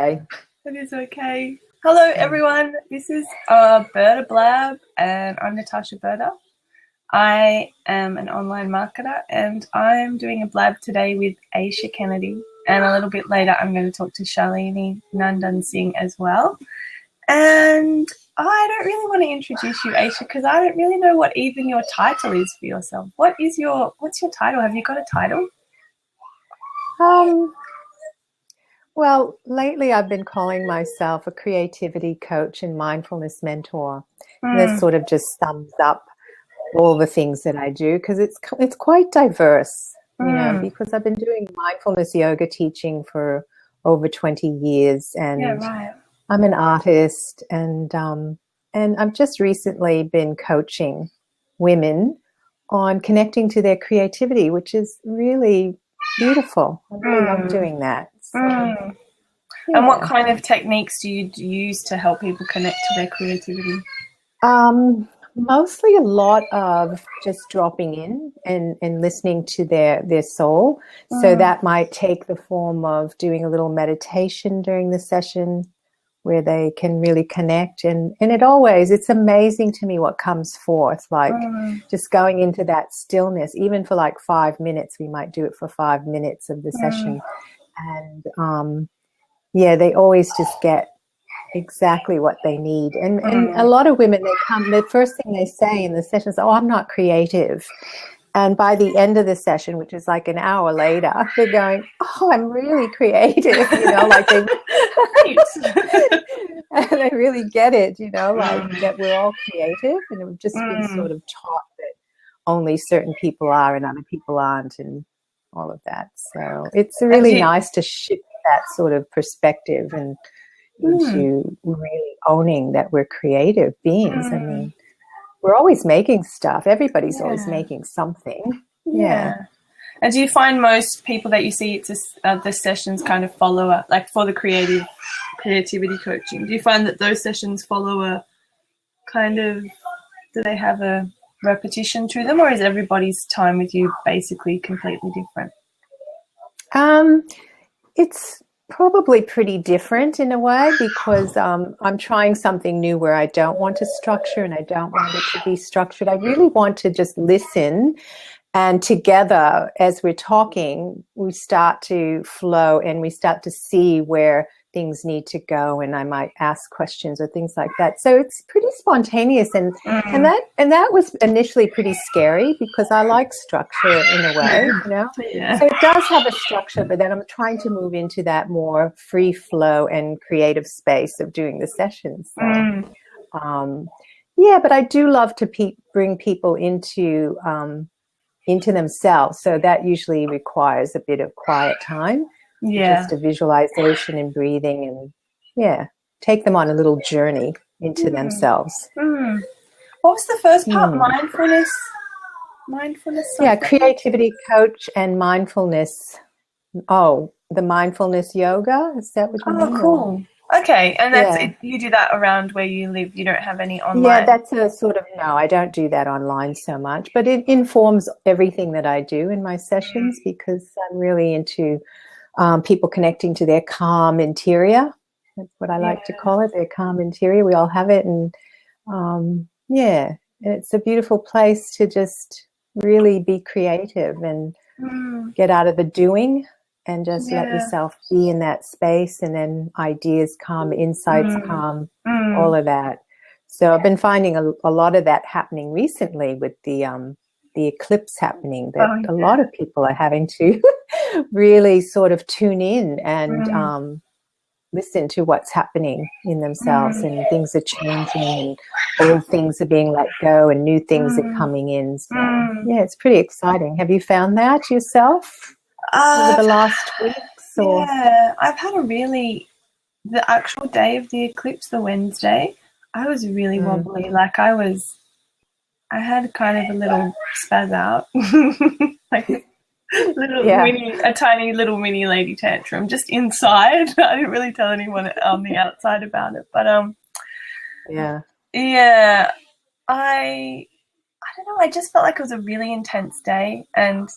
okay. It is okay. Hello, everyone. This is Berta Blab, and I'm Natasha Berta. I am an online marketer, and I'm doing a Blab today with Aesha Kennedy. And a little bit later, I'm going to talk to Shalini Nandan-Singh as well. And I don't really want to introduce you, Aesha, because I don't really know what even your title is for yourself. What's your title? Have you got a title? Well, lately I've been calling myself a creativity coach and mindfulness mentor. And this sort of just sums up all the things that I do, because it's quite diverse, because I've been doing mindfulness yoga teaching for over 20 years, and I'm an artist, and I've just recently been coaching women on connecting to their creativity, which is really beautiful. I really love doing that. So, yeah. And what kind of techniques do you use to help people connect to their creativity? Mostly a lot of just dropping in and listening to their soul. So that might take the form of doing a little meditation during the session where they can really connect. And it's amazing to me what comes forth, like just going into that stillness, even for like 5 minutes. We might do it for 5 minutes of the session. And they always just get exactly what they need. And a lot of women, the first thing they say in the session is, "Oh, I'm not creative." And by the end of the session, which is like an hour later, they're going, "Oh, I'm really creative," like they they really get it, like that we're all creative, and we've just been sort of taught that only certain people are and other people aren't, and all of that. So it's really nice to shift that sort of perspective and into really owning that we're creative beings. I mean, we're always making stuff. Everybody's always making something. Yeah. And do you find most people that you see at the sessions kind of follow like for the creativity coaching, do you find that those sessions follow a kind of, do they have a repetition to them, or is everybody's time with you basically completely different? It's probably pretty different in a way, because I'm trying something new where I don't want to structure and I don't want it to be structured. I really want to just listen, and together as we're talking, we start to flow and we start to see where things need to go, and I might ask questions or things like that. So it's pretty spontaneous, and that was initially pretty scary, because I like structure in a way, So it does have a structure, but then I'm trying to move into that more free flow and creative space of doing the sessions. So, but I do love to bring people into themselves. So that usually requires a bit of quiet time. Just a visualization and breathing, and take them on a little journey into themselves. What was the first part? Mindfulness something? Creativity coach and mindfulness. Oh, the mindfulness yoga, is that what you mean? Oh, cool. Okay, and that's you do that around where you live. You don't have any online? Yeah, that's a sort of, no, I don't do that online so much, but it informs everything that I do in my sessions, because I'm really into people connecting to their calm interior. That's what I like to call it, their calm interior. We all have it. And it's a beautiful place to just really be creative and get out of the doing and just let yourself be in that space, and then ideas come, insights come, all of that. So I've been finding a lot of that happening recently with the eclipse happening, that a lot of people are having to really sort of tune in and listen to what's happening in themselves, and things are changing, and old things are being let go, and new things are coming in. So it's pretty exciting. Have you found that yourself over the last weeks? Or? Yeah, I've had the actual day of the eclipse, the Wednesday, I was really wobbly. Like I had kind of a little spaz out, like a tiny little mini lady tantrum just inside. I didn't really tell anyone on the outside about it, but I don't know. I just felt like it was a really intense day, and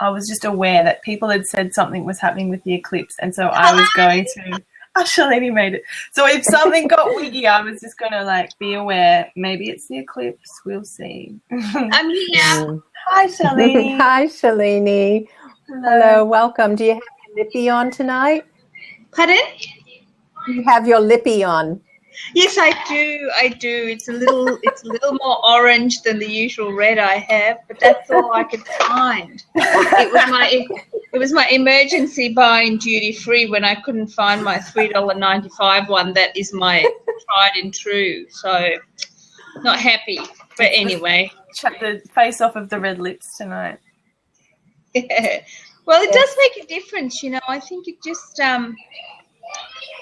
I was just aware that people had said something was happening with the eclipse, and so I was going to Shalini made it. So if something got wiggy, I was just going to like be aware. Maybe it's the eclipse. We'll see. I'm here. Hi, Shalini. Hi, Shalini. Hello, welcome. Do you have your lippy on tonight? Pardon? You have your lippy on. Yes, I do. I do. It's a little more orange than the usual red I have, but that's all I could find. It was my emergency buy in duty free when I couldn't find my $3.95 one. That is my tried and true. So not happy. But anyway, Check the face off of the red lips tonight. Yeah. Well, it does make a difference, you know. I think it just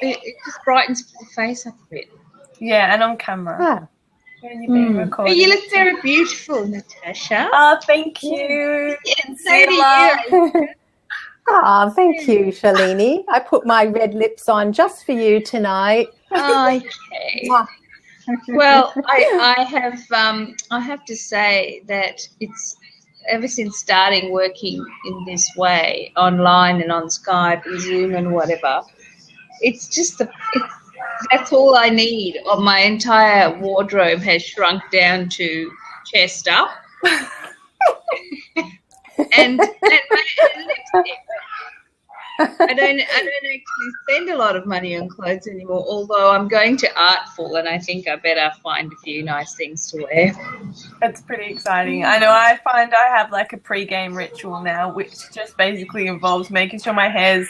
it just brightens the face up a bit. Yeah, and on camera. When you're being recorded. But you look very beautiful, Natasha. Oh, thank you. Yes, so do you. Oh, thank you, Shalini. I put my red lips on just for you tonight. Okay. Well, I have to say that it's ever since starting working in this way, online and on Skype and Zoom and whatever, it's just that's all I need. My entire wardrobe has shrunk down to chest up, and lipstick. I don't actually spend a lot of money on clothes anymore, although I'm going to Artful and I think I better find a few nice things to wear. It's pretty exciting. I know I find I have like a pre-game ritual now, which just basically involves making sure my hair's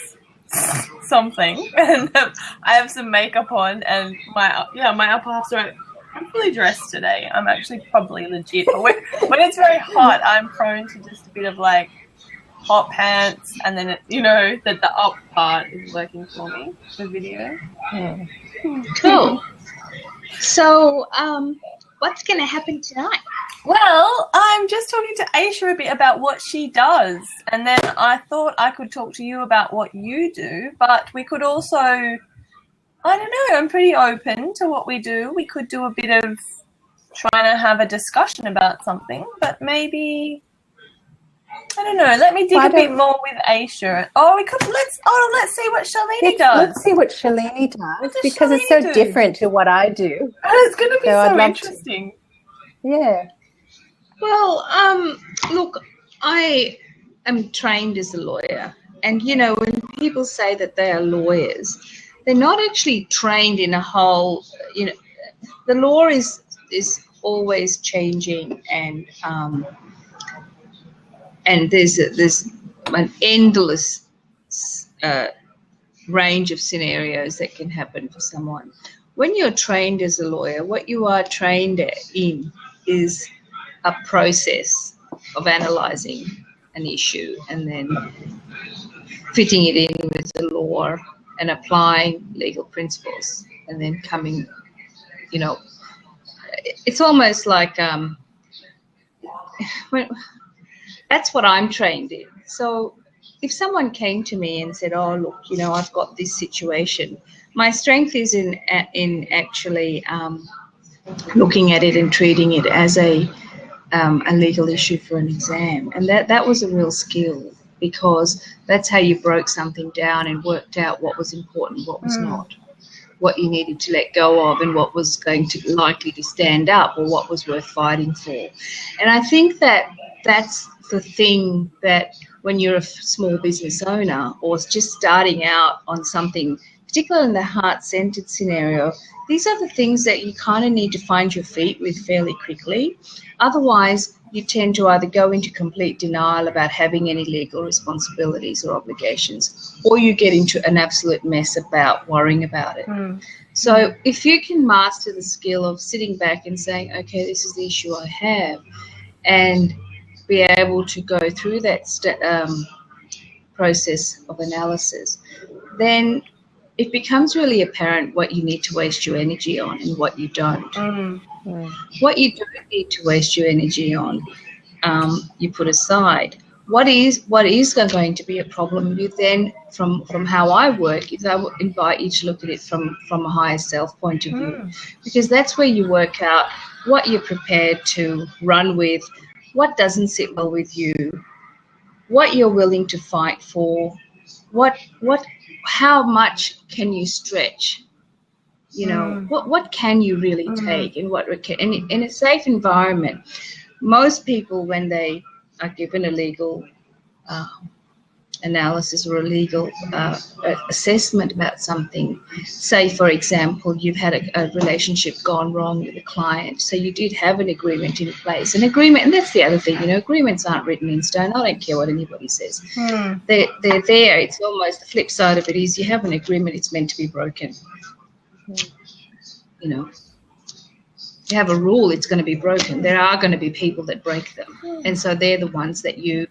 something and I have some makeup on and my upper half. So I'm fully dressed today. I'm actually probably legit. But when it's very hot, I'm prone to just a bit of like hot pants, and then that the up part is working for me. The video. Cool. So, what's going to happen tonight? Well, I'm just talking to Aesha a bit about what she does, and then I thought I could talk to you about what you do, but we could also, I don't know, I'm pretty open to what we do. We could do a bit of trying to have a discussion about something, but maybe, I don't know, let me dig a bit more with Aesha. Let's see what Shalini does. Let's see what Shalini does, because it's so different to what I do. It's going to be so interesting. Yeah. Well, look, I am trained as a lawyer, and when people say that they are lawyers, they're not actually trained in a whole. The law is always changing, and there's an endless range of scenarios that can happen for someone. When you're trained as a lawyer, what you are trained in is a process of analysing an issue and then fitting it in with the law and applying legal principles, and then coming, it's almost like that's what I'm trained in. So if someone came to me and said, oh, look, I've got this situation, my strength is in actually looking at it and treating it as a legal issue for an exam. And that was a real skill, because that's how you broke something down and worked out what was important, what was not, what you needed to let go of, and what was going to likely to stand up, or what was worth fighting for. And I think that that's the thing that when you're a small business owner or just starting out on something, particularly in the heart-centered scenario, these are the things that you kind of need to find your feet with fairly quickly. Otherwise, you tend to either go into complete denial about having any legal responsibilities or obligations, or you get into an absolute mess about worrying about it. So if you can master the skill of sitting back and saying, okay, this is the issue I have, and be able to go through that process of analysis, then it becomes really apparent what you need to waste your energy on and what you don't. What you don't need to waste your energy on, you put aside. What is going to be a problem? You then, from how I work, is I would invite you to look at it from a higher self point of view, because that's where you work out what you're prepared to run with, what doesn't sit well with you, what you're willing to fight for, what how much can you stretch? You know, what can you really take, and what can, in a safe environment, most people, when they are given a legal analysis or a legal assessment about something, say, for example, you've had a relationship gone wrong with a client, so you did have an agreement in place. An agreement, and that's the other thing, you know, agreements aren't written in stone. I don't care what anybody says. They're there. It's almost the flip side of it is you have an agreement, it's meant to be broken. You know, you have a rule, it's going to be broken. There are going to be people that break them. And so they're the ones that are you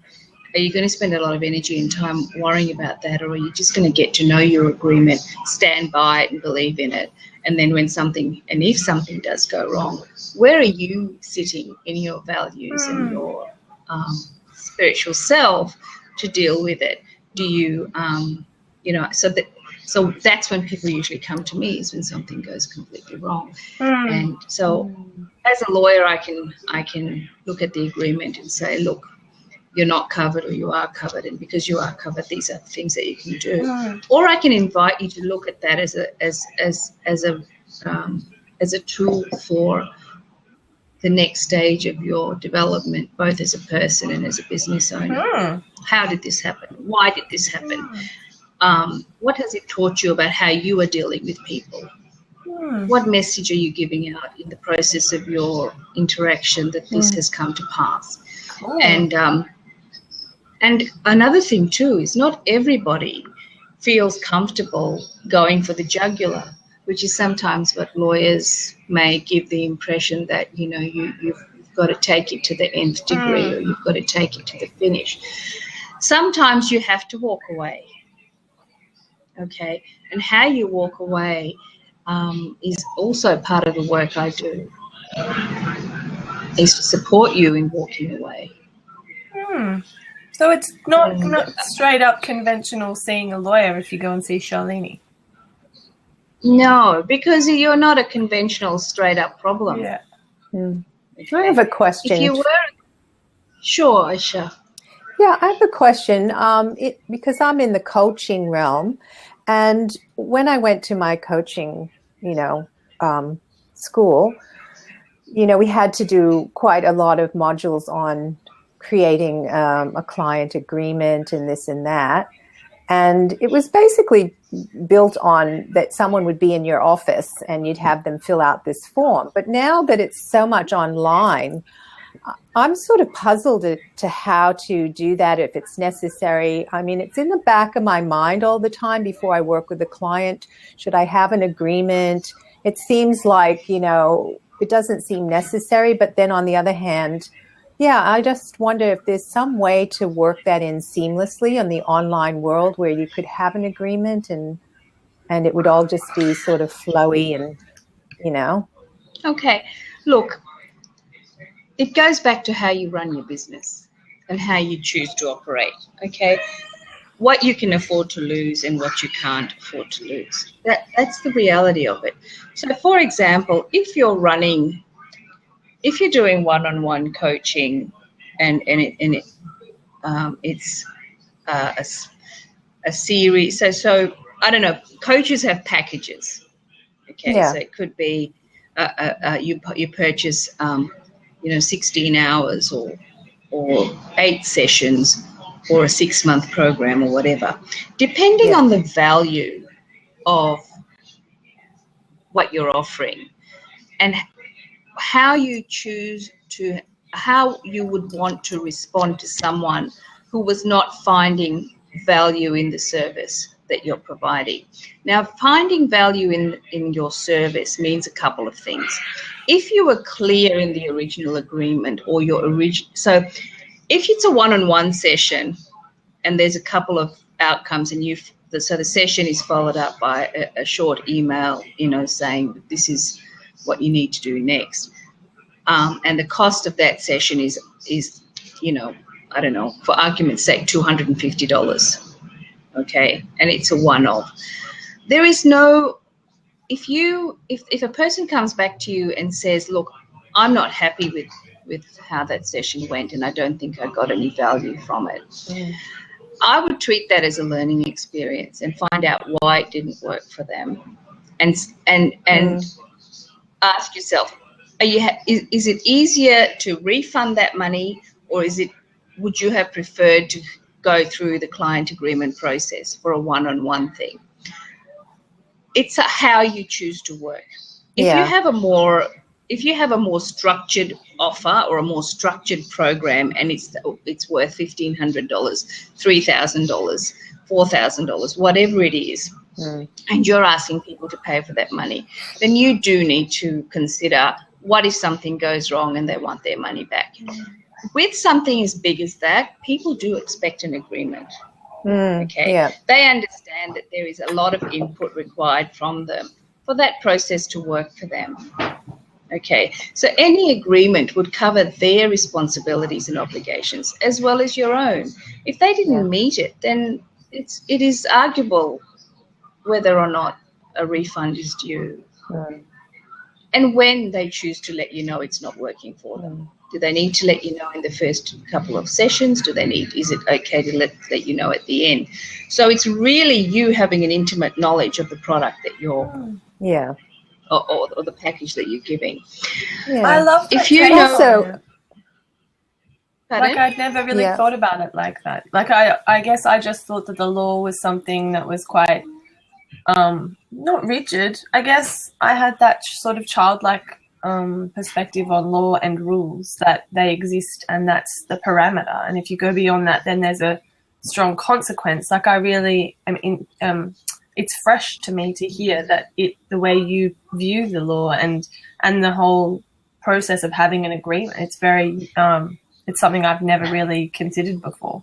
going to spend a lot of energy and time worrying about that, or are you just going to get to know your agreement, stand by it and believe in it? And then when something, and if something does go wrong, where are you sitting in your values and your spiritual self to deal with it? Do you, you know, so that's when people usually come to me, is when something goes completely wrong. And so as a lawyer, I can look at the agreement and say, look, you're not covered or you are covered, and because you are covered, these are the things that you can do. Or I can invite you to look at that as a tool for the next stage of your development, both as a person and as a business owner. How did this happen? Why did this happen? What has it taught you about how you are dealing with people? What message are you giving out in the process of your interaction that this has come to pass? And another thing too is not everybody feels comfortable going for the jugular, which is sometimes what lawyers may give the impression that, you know, you've got to take it to the nth degree or you've got to take it to the finish. Sometimes you have to walk away. Okay, and how you walk away is also part of the work I do, is to support you in walking away. So it's not straight up conventional seeing a lawyer if you go and see Shalini. No, because you're not a conventional straight up problem. Yeah. Okay. I have a question. If you were, sure, Aesha. Yeah, I have a question. Because I'm in the coaching realm, and when I went to my coaching, school, we had to do quite a lot of modules on creating a client agreement and this and that. And it was basically built on that someone would be in your office and you'd have them fill out this form. But now that it's so much online, I'm sort of puzzled to how to do that, if it's necessary. I mean, it's in the back of my mind all the time before I work with a client. Should I have an agreement? It seems like, it doesn't seem necessary. But then on the other hand, I just wonder if there's some way to work that in seamlessly in the online world where you could have an agreement and it would all just be sort of flowy and, Okay, look. It goes back to how you run your business and how you choose to operate, okay? What you can afford to lose and what you can't afford to lose. That's the reality of it. So, for example, if you're doing one-on-one coaching and it's a series, so I don't know, coaches have packages, okay? Yeah. So it could be you purchase 16 hours or 8 sessions or a 6-month program or whatever, depending on the value of what you're offering and how you would want to respond to someone who was not finding value in the service that you're providing. Now, finding value in your service means a couple of things. If you were clear in the original agreement or so if it's a one-on-one session and there's a couple of outcomes and so the session is followed up by a short email, saying this is what you need to do next. And the cost of that session is I don't know, for argument's sake, $250. Okay, and it's a one-off. There is no, if a person comes back to you and says, look, I'm not happy with how that session went and I don't think I got any value from it. I would treat that as a learning experience and find out why it didn't work for them, and ask yourself, is it easier to refund that money, or would you have preferred to go through the client agreement process for a one-on-one thing? It's how you choose to work. If you have a more structured offer or a more structured program, and it's worth $1,500, $3,000, $4,000, whatever it is, and you're asking people to pay for that money, then you do need to consider, what if something goes wrong and they want their money back? With something as big as that, people do expect an agreement. Okay, they understand that there is a lot of input required from them for that process to work for them. Okay, so any agreement would cover their responsibilities and obligations as well as your own. If they didn't meet it, then it is arguable whether or not a refund is due. And when they choose to let you know it's not working for them. Do they need to let you know in the first couple of sessions? Is it okay to let you know at the end? So it's really you having an intimate knowledge of the product that you're or the package that you're giving. I love that. If you know, also, like, I'd never really thought about it like that. Like, I guess I just thought that the law was something that was quite not rigid. I guess I had that sort of childlike perspective on law and rules, that they exist and that's the parameter. And if you go beyond that, then there's a strong consequence. Like, I really am it's fresh to me to hear that the way you view the law and the whole process of having an agreement, it's very it's something I've never really considered before.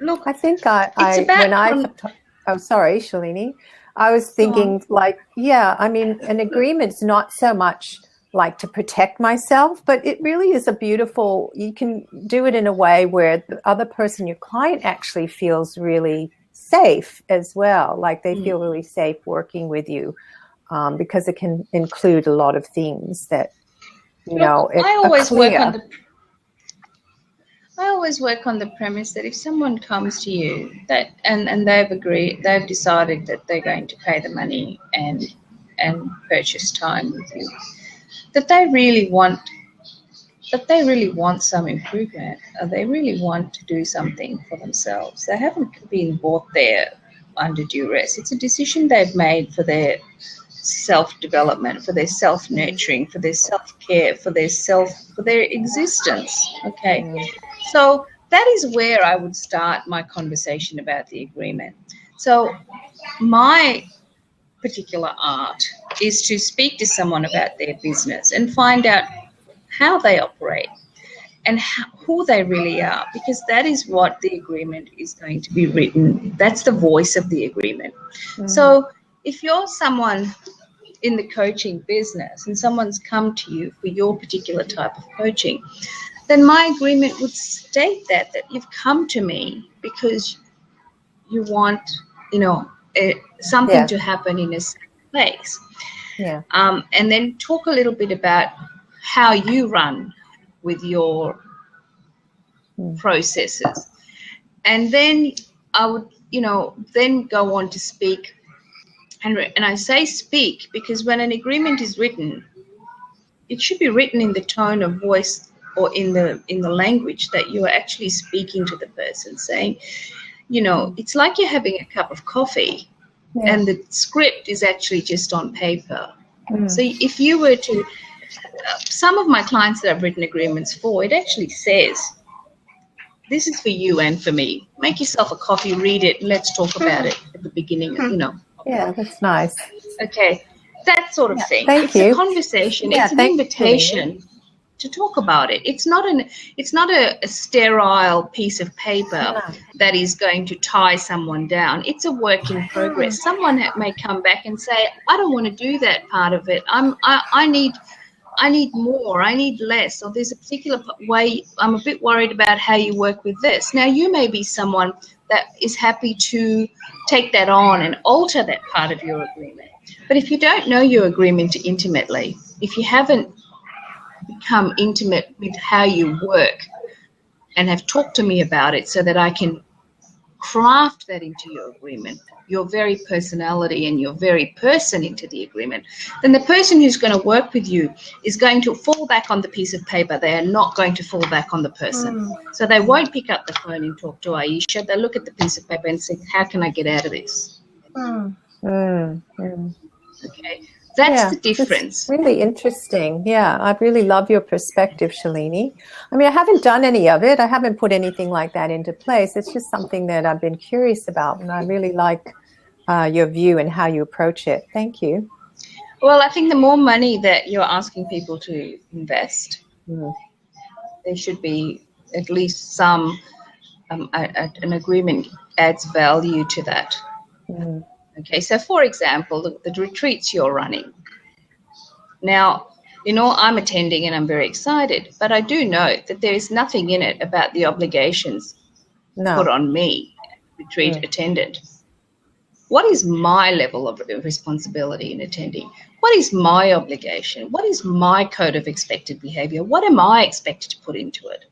Look, I think oh, sorry, Shalini. I was thinking, an agreement's not so much like to protect myself, but it really is you can do it in a way where the other person, your client, actually feels really safe as well. Like they feel really safe working with you, because it can include a lot of things that, I always work on the premise that if someone comes to you and they've decided that they're going to pay the money and purchase time with you, that they really want some improvement, or they really want to do something for themselves. They haven't been brought there under duress. It's a decision they've made for their self-development, for their self-nurturing, for their self-care, for their existence. Okay. So that is where I would start my conversation about the agreement. So my particular art is to speak to someone about their business and find out how they operate and who they really are, because that is what the agreement is going to be written. That's the voice of the agreement. So if you're someone in the coaching business and someone's come to you for your particular type of coaching, then my agreement would state that you've come to me because you want, something to happen in a place. Yeah. And then talk a little bit about how you run with your processes. And then I would, then go on to speak. And I say speak because when an agreement is written, it should be written in the tone of voice or in the language that you are actually speaking to the person, saying, it's like you're having a cup of coffee and the script is actually just on paper. So if you were to, some of my clients that I've written agreements for, it actually says, this is for you and for me. Make yourself a coffee, read it, and let's talk about it at the beginning, Yeah, that's nice. Okay, that sort of thing. Thank you. It's a conversation. It's an invitation to talk about it. It's not a sterile piece of paper that is going to tie someone down. It's a work in progress. Someone may come back and say, I don't want to do that part of it. I need more, I need less, or there's a particular way I'm a bit worried about how you work with this. Now, you may be someone that is happy to take that on and alter that part of your agreement. But if you don't know your agreement intimately, if you haven't become intimate with how you work and have talked to me about it so that I can craft that into your agreement, your very personality and your very person into the agreement, then the person who's going to work with you is going to fall back on the piece of paper. They are not going to fall back on the person. So they won't pick up the phone and talk to Aesha. They look at the piece of paper and say, how can I get out of this? Okay, that's the difference. It's really interesting. Yeah, I really love your perspective, Shalini. I mean, I haven't done any of it. I haven't put anything like that into place. It's just something that I've been curious about, and I really like your view and how you approach it. Thank you. Well, I think the more money that you're asking people to invest, there should be at least some, an agreement adds value to that. Okay, so for example, the retreats you're running. Now, you know, I'm attending and I'm very excited, but I do note that there is nothing in it about the obligations put on me, retreat attendant. What is my level of responsibility in attending? What is my obligation? What is my code of expected behavior? What am I expected to put into it?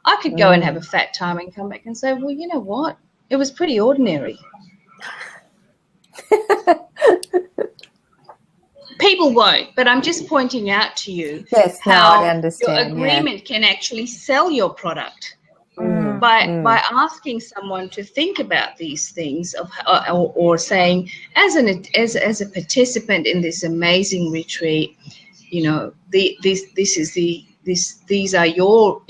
I could go and have a fat time and come back and say, well, you know what? It was pretty ordinary. People won't, but I'm just pointing out to you how your agreement can actually sell your product by asking someone to think about these things or saying, as a participant in this amazing retreat, you know, these are your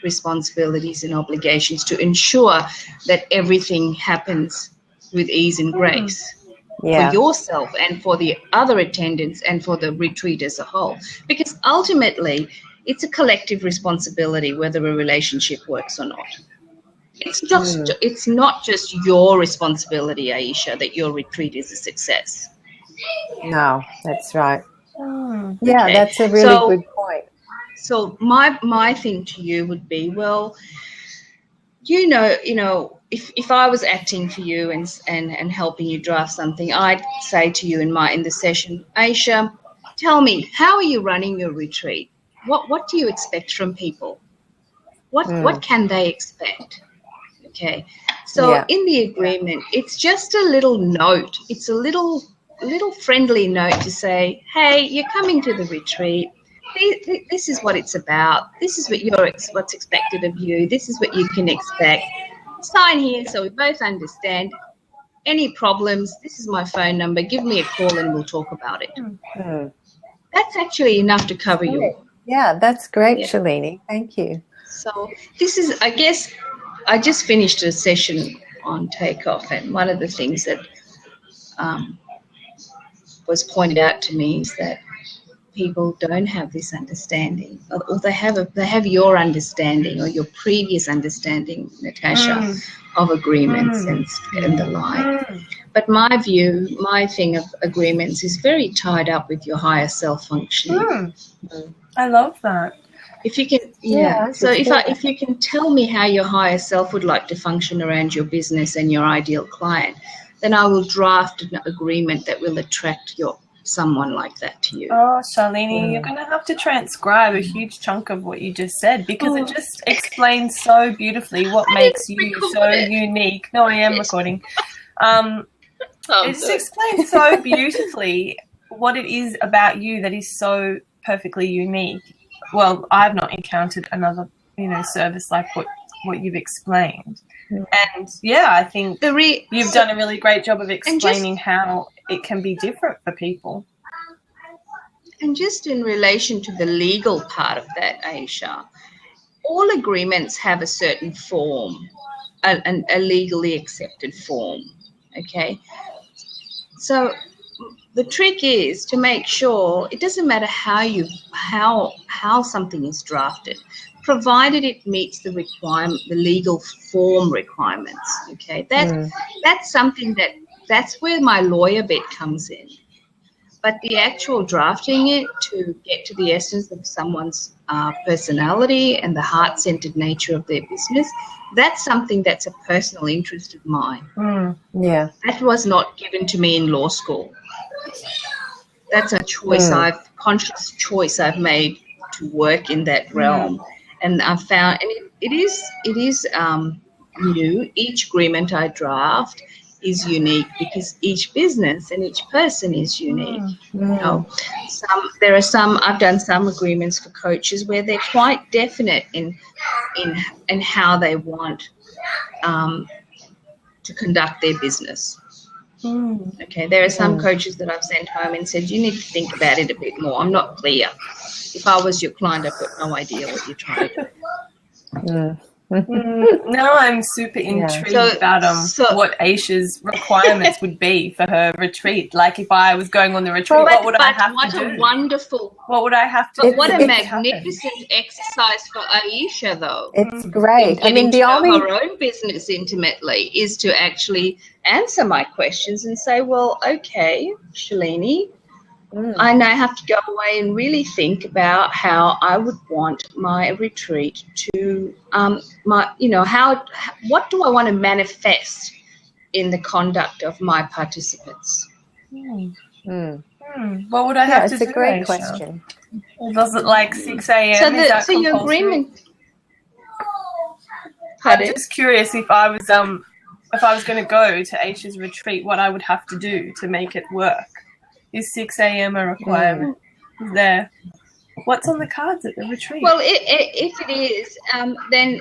responsibilities and obligations to ensure that everything happens with ease and grace for yourself and for the other attendants and for the retreat as a whole. Because ultimately, it's a collective responsibility whether a relationship works or not. It's not just your responsibility, Aesha, that your retreat is a success. No, that's right. Yeah, okay. That's a really good point. So my thing to you would be, well, you know, if I was acting for you and helping you draft something, I'd say to you in the session, Aesha, tell me, how are you running your retreat? What do you expect from people? What can they expect? Okay. So in the agreement, it's just a little note. It's a little friendly note to say, hey, you're coming to the retreat. This is what it's about. This is what's expected of you. This is what you can expect. Sign here so we both understand. Any problems, this is my phone number. Give me a call and we'll talk about it. That's actually enough to cover you. Yeah, that's great, Shalini. Thank you. So this is, I guess, I just finished a session on takeoff, and one of the things that was pointed out to me is that people don't have this understanding, or they have your understanding or your previous understanding, Natasha, of agreements and the like. But my thing of agreements is very tied up with your higher self functioning. I love that. If you can, so if you can tell me how your higher self would like to function around your business and your ideal client, then I will draft an agreement that will attract someone like that to you. Oh, Shalini, you're going to have to transcribe a huge chunk of what you just said, because it just explains so beautifully what makes you so unique. No, I am recording. It just explains so beautifully what it is about you that is so perfectly unique. Well, I've not encountered another, service like what you've explained. And I think you've done a really great job of explaining how it can be different for people. And just in relation to the legal part of that, Aesha, all agreements have a certain form, a legally accepted form, okay? So the trick is to make sure it doesn't matter how something is drafted, provided it meets the legal form requirements. Okay, that's something that's where my lawyer bit comes in. But the actual drafting it to get to the essence of someone's personality and the heart-centered nature of their business, that's something that's a personal interest of mine. That was not given to me in law school. That's a choice conscious choice I've made to work in that realm. And I've found, and it is new. Each agreement I draft is unique because each business and each person is unique. You know, I've done some agreements for coaches where they're quite definite in how they want to conduct their business. Okay, there are some coaches that I've sent home and said, you need to think about it a bit more. I'm not clear. If I was your client, I've got no idea what you're trying to do. Now I'm super intrigued about what Aesha's requirements would be for her retreat. Like if I was going on the retreat, what would I have to do? What would I have to do? What a magnificent exercise for Aesha, though. It's great. I mean, the only her own business intimately is to actually answer my questions and say, well, okay, Shalini, I now have to go away and really think about how I would want my retreat to, what do I want to manifest in the conduct of my participants? What would I have to do? It's a great question. Was it like 6 a.m.? So your agreement. I'm just curious if I was going to go to Aesha's retreat, what I would have to do to make it work. Is 6 a.m. a requirement? Is there? What's on the cards at the retreat? Well, if it is, then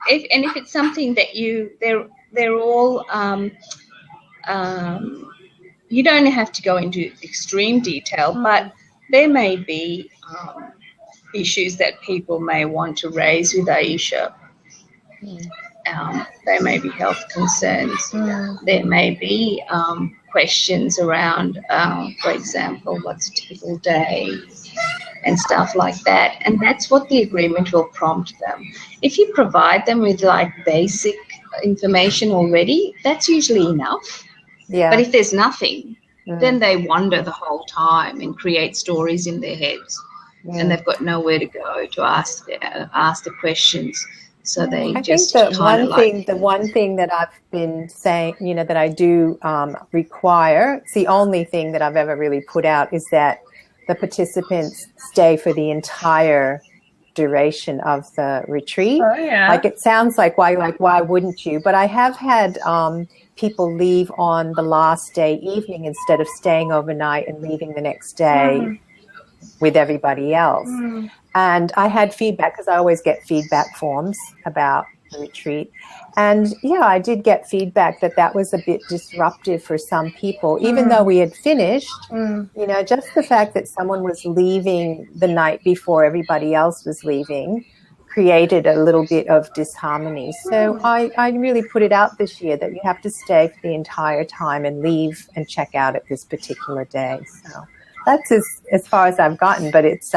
if it's something that they're all, you don't have to go into extreme detail, but there may be issues that people may want to raise with Aesha. There may be health concerns. There may be questions around, for example, what's a typical day and stuff like that. And that's what the agreement will prompt them. If you provide them with like basic information already, that's usually enough. Yeah. But if there's nothing, then they wonder the whole time and create stories in their heads. And they've got nowhere to go to ask the questions. So they I think the one thing that I've been saying, that I do require, it's the only thing that I've ever really put out, is that the participants stay for the entire duration of the retreat. Oh, yeah. Like it sounds like why wouldn't you? But I have had people leave on the last day evening instead of staying overnight and leaving the next day with everybody else. And I had feedback because I always get feedback forms about the retreat. And I did get feedback that was a bit disruptive for some people, even though we had finished, just the fact that someone was leaving the night before everybody else was leaving created a little bit of disharmony. So I really put it out this year that you have to stay for the entire time and leave and check out at this particular day. So that's as far as I've gotten, but it's,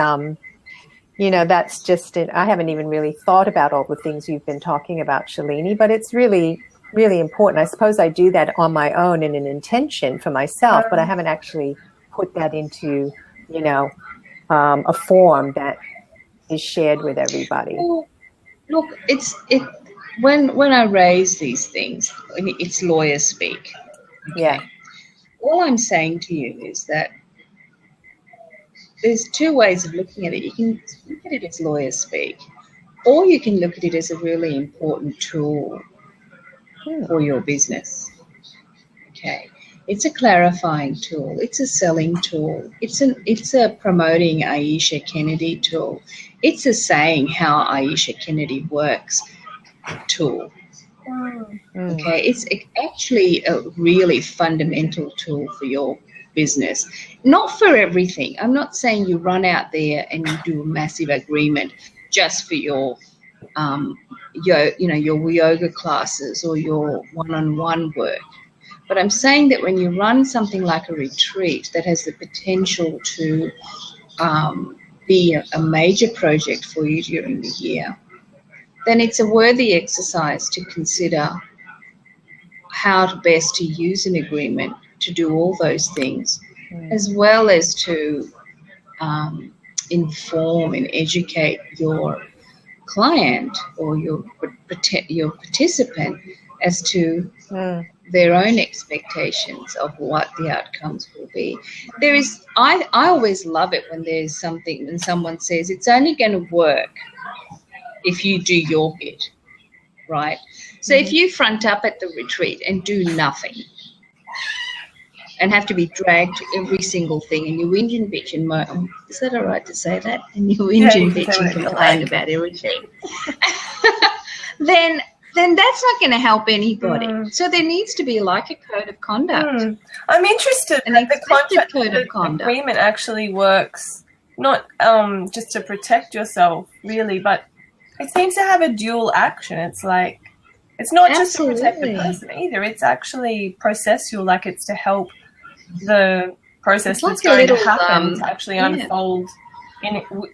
that's just it. I haven't even really thought about all the things you've been talking about, Shalini, but it's really, really important. I suppose I do that on my own in an intention for myself, but I haven't actually put that into, a form that is shared with everybody. Well, look, when I raise these things, it's lawyer speak. Okay? Yeah. All I'm saying to you is that there's two ways of looking at it. You can look at it as lawyer speak, or you can look at it as a really important tool for your business. Okay. It's a clarifying tool. It's a selling tool. It's a promoting Aesha Kennedy tool. It's a saying how Aesha Kennedy works tool. Okay. It's actually a really fundamental tool for your business. Not for everything. I'm not saying you run out there and you do a massive agreement just for your your yoga classes or your one-on-one work. But I'm saying that when you run something like a retreat that has the potential to be a major project for you during the year, then it's a worthy exercise to consider how best to use an agreement to do all those things, as well as to inform and educate your client or your participant as to their own expectations of what the outcomes will be. I always love it when there's something and someone says it's only going to work if you do your bit, right? So if you front up at the retreat and do nothing and have to be dragged to every single thing, and you whinge and bitch and moan, is that all right to say that? And you whinge and bitch and complain about everything, then that's not going to help anybody. So there needs to be like a code of conduct. I'm interested An that the contract code of conduct. agreement actually works not just to protect yourself, really, but it seems to have a dual action. It's like, it's not just to protect the person either. It's actually processual, like it's to help the process that's going to happen to actually unfold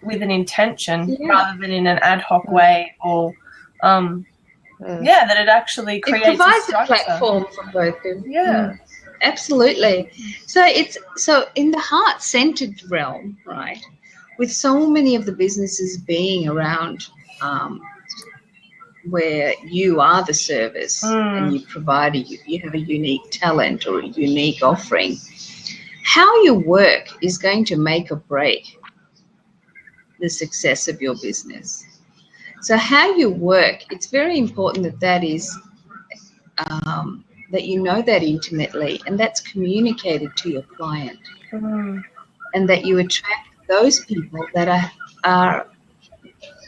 with an intention rather than in an ad hoc way, or that it actually creates it provides a platform for both people. Absolutely. So in the heart-centered realm, right, with so many of the businesses being around where you are the service and you provide you have a unique talent or a unique offering, how you work is going to make or break the success of your business. So how you work, it's very important that is that you know that intimately, and that's communicated to your client, and that you attract those people that are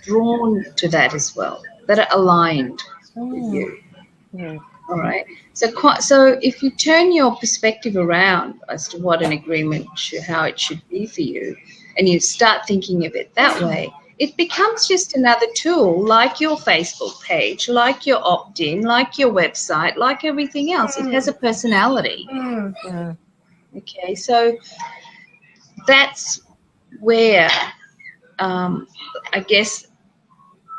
drawn to that as well, that are aligned with you. All right. So if you turn your perspective around as to what an agreement how it should be for you, and you start thinking of it that way, it becomes just another tool, like your Facebook page, like your opt-in, like your website, like everything else. It has a personality. Okay, so that's where I guess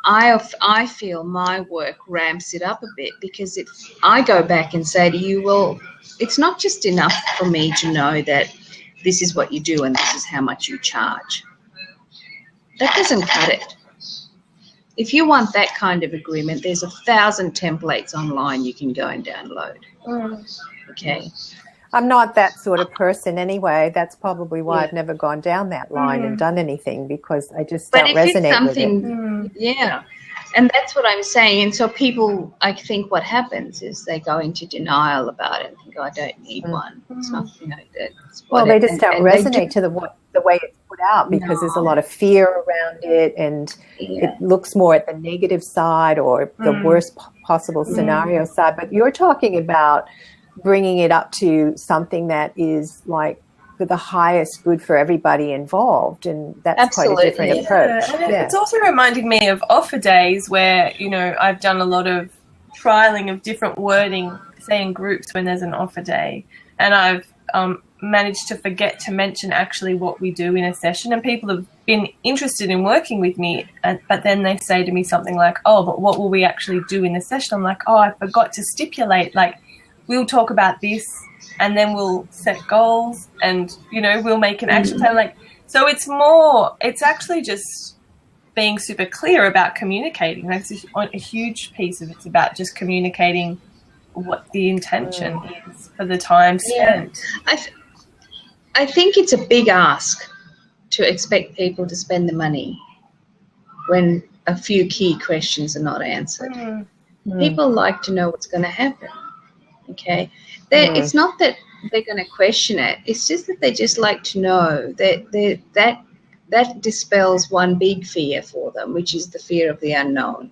I feel my work ramps it up a bit, because if I go back and say to you, well, it's not just enough for me to know that this is what you do and this is how much you charge. That doesn't cut it. If you want that kind of agreement, there's 1,000 templates online you can go and download. Okay. I'm not that sort of person anyway. That's probably why I've never gone down that line and done anything, because I just don't resonate with it. And that's what I'm saying. And so people, I think what happens is they go into denial about it and think, I don't need one. It's not, they just don't resonate to the way it's put out, because there's a lot of fear around it, and it looks more at the negative side or the worst possible scenario side. But you're talking about bringing it up to something that is like the highest good for everybody involved, and that's quite a different approach. It's also reminding me of offer days where, I've done a lot of trialing of different wording, say in groups when there's an offer day, and I've managed to forget to mention actually what we do in a session, and people have been interested in working with me, but then they say to me something like, oh, but what will we actually do in the session? I'm like, oh, I forgot to stipulate, like, we'll talk about this, and then we'll set goals, and, we'll make an action plan. Like, so it's actually just being super clear about communicating. That's a huge piece of it's about just communicating what the intention is for the time spent. I think it's a big ask to expect people to spend the money when a few key questions are not answered. People like to know what's going to happen. Okay, it's not that they're going to question it. It's just that they just like to know that dispels one big fear for them, which is the fear of the unknown.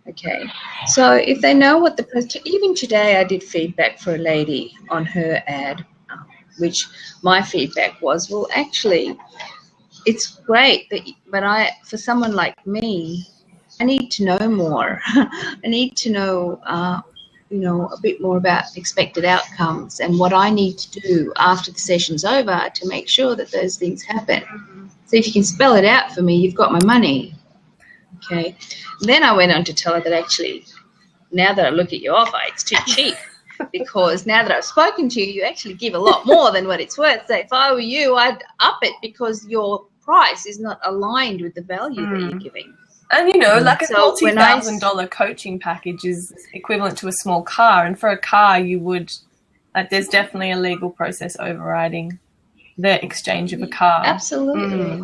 Okay, so if they know what even today I did feedback for a lady on her ad, which my feedback was, well, actually, it's great, but for someone like me, I need to know more. I need to know a bit more about expected outcomes and what I need to do after the session's over to make sure that those things happen. So if you can spell it out for me, you've got my money. Okay. Then I went on to tell her that actually, now that I look at your offer, it's too cheap, because now that I've spoken to you, you actually give a lot more than what it's worth. So if I were you, I'd up it, because your price is not aligned with the value that you're giving. And, like a multi-$1,000 coaching package is equivalent to a small car. And for a car, you would, there's definitely a legal process overriding the exchange of a car. Absolutely.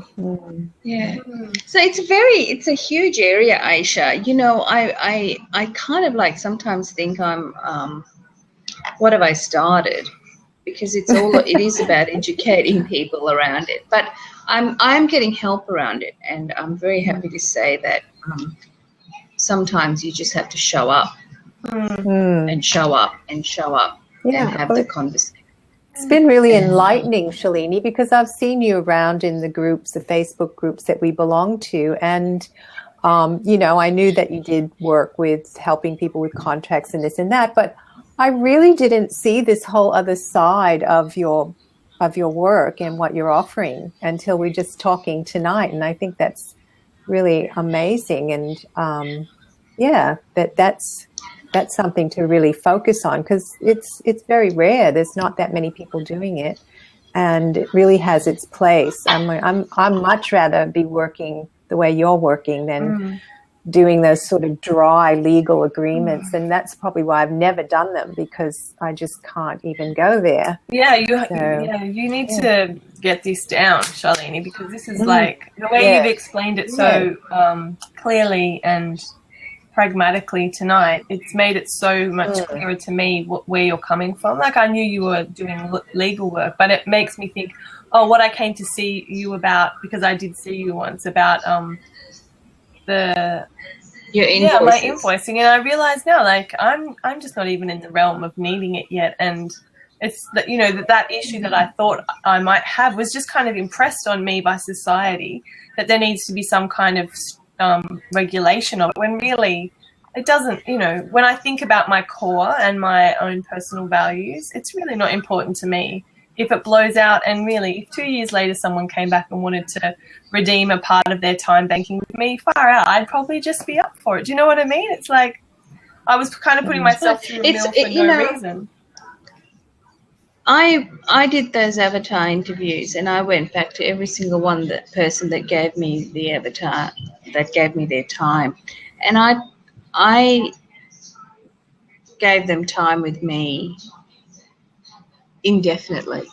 Yeah. So it's a huge area, Aisha. You know, I kind of like sometimes think I'm what have I started? Because it is about educating people around it. But I'm getting help around it, and I'm very happy to say that sometimes you just have to show up and show up and show up and have the conversation. It's been really enlightening, Shalini, because I've seen you around in the groups, the Facebook groups that we belong to. And, you know, I knew that you did work with helping people with contracts and this and that, but I really didn't see this whole other side of your work and what you're offering until we're just talking tonight. And I think that's really amazing. And, yeah, that's something to really focus on, because it's very rare. There's not that many people doing it, and it really has its place. I'm much rather be working the way you're working than doing those sort of dry legal agreements, and that's probably why I've never done them, because I just can't even go there. Yeah, you need to get this down, Shalini, because this is like the way you've explained it so clearly and pragmatically tonight. It's made it so much clearer to me where you're coming from. Like, I knew you were doing legal work, but it makes me think, oh, what I came to see you about, because I did see you once about your invoices. my invoicing, and I realize now, like, I'm just not even in the realm of needing it yet, and it's that, you know, that issue that I thought I might have was just kind of impressed on me by society, that there needs to be some kind of regulation of it, when really it doesn't. You know, when I think about my core and my own personal values, it's really not important to me if it blows out. And really, if 2 years later someone came back and wanted to redeem a part of their time banking with me, far out, I'd probably just be up for it. Do you know what I mean? It's like I was kind of putting myself through a mill for no reason. I did those avatar interviews, and I went back to every single person that gave me the avatar, that gave me their time, and I gave them time with me indefinitely.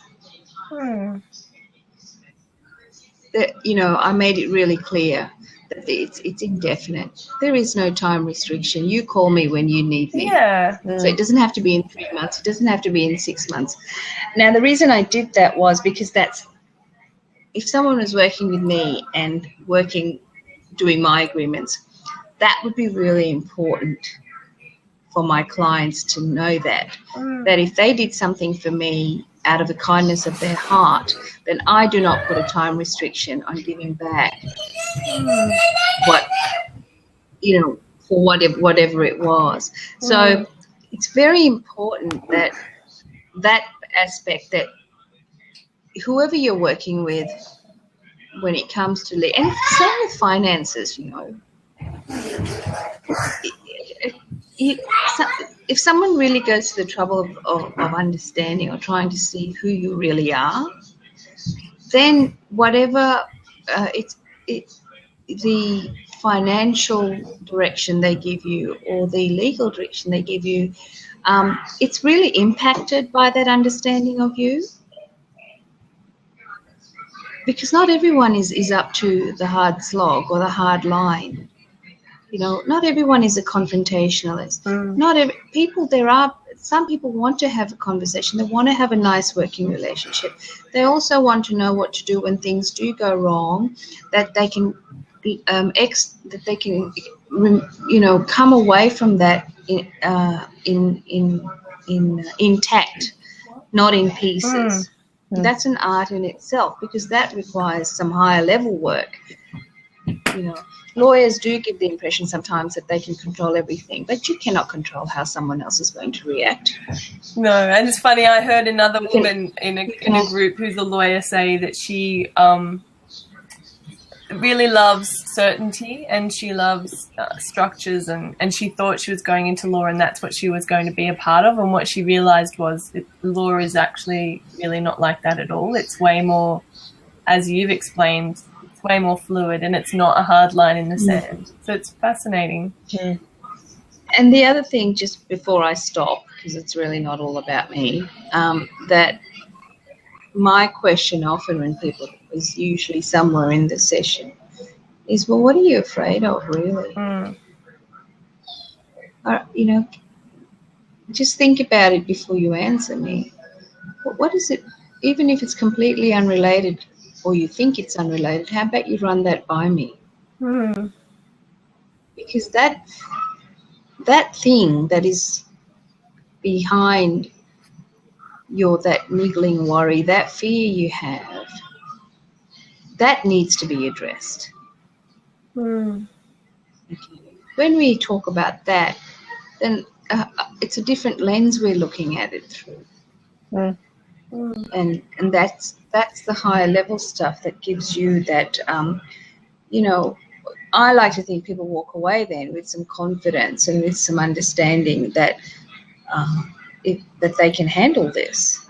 You know, I made it really clear that it's indefinite. There is no time restriction. You call me when you need me. Yeah. So it doesn't have to be in 3 months. It doesn't have to be in 6 months. Now, the reason I did that was because if someone was working with me and doing my agreements, that would be really important for my clients to know that if they did something for me out of the kindness of their heart, then I do not put a time restriction on giving back for whatever it was. So it's very important that aspect, that whoever you're working with, when it comes to and same with finances, you know. If someone really goes to the trouble of understanding or trying to see who you really are, then whatever the financial direction they give you or the legal direction they give you, it's really impacted by that understanding of you. Because not everyone is up to the hard slog or the hard line. You know, not everyone is a confrontationalist. Some people want to have a conversation. They want to have a nice working relationship. They also want to know what to do when things do go wrong, that they can come away from that intact, not in pieces. That's an art in itself, because that requires some higher level work. You know, lawyers do give the impression sometimes that they can control everything, but you cannot control how someone else is going to react. No, and it's funny, I heard another woman in a group who's a lawyer say that she really loves certainty, and she loves structures, and she thought she was going into law and that's what she was going to be a part of, and what she realized was law is actually really not like that at all. It's way more, as you've explained, it's way more fluid, and it's not a hard line in the sand. So it's fascinating. And the other thing, just before I stop, because it's really not all about me, that my question often when people is usually somewhere in the session is, well, what are you afraid of, really? You know, just think about it before you answer me. What is it, even if it's completely unrelated or you think it's unrelated, how about you run that by me? Because that thing that is behind that niggling worry, that fear you have, that needs to be addressed. Okay. When we talk about that, then it's a different lens we're looking at it through. And that's the higher level stuff that gives you that, you know, I like to think people walk away then with some confidence and with some understanding that that they can handle this,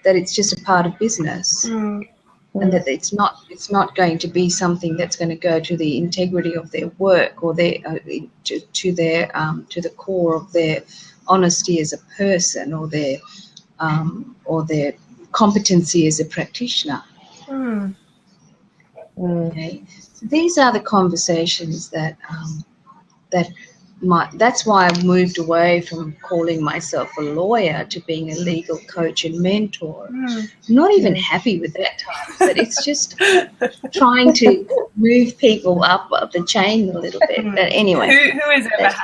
that it's just a part of business, and that it's not going to be something that's going to go to the integrity of their work or their to the core of their honesty as a person or their competency as a practitioner. Okay, so these are the conversations that's why I've moved away from calling myself a lawyer to being a legal coach and mentor. I'm not even happy with that title, but it's just trying to move people up the chain a little bit. But anyway, who is it?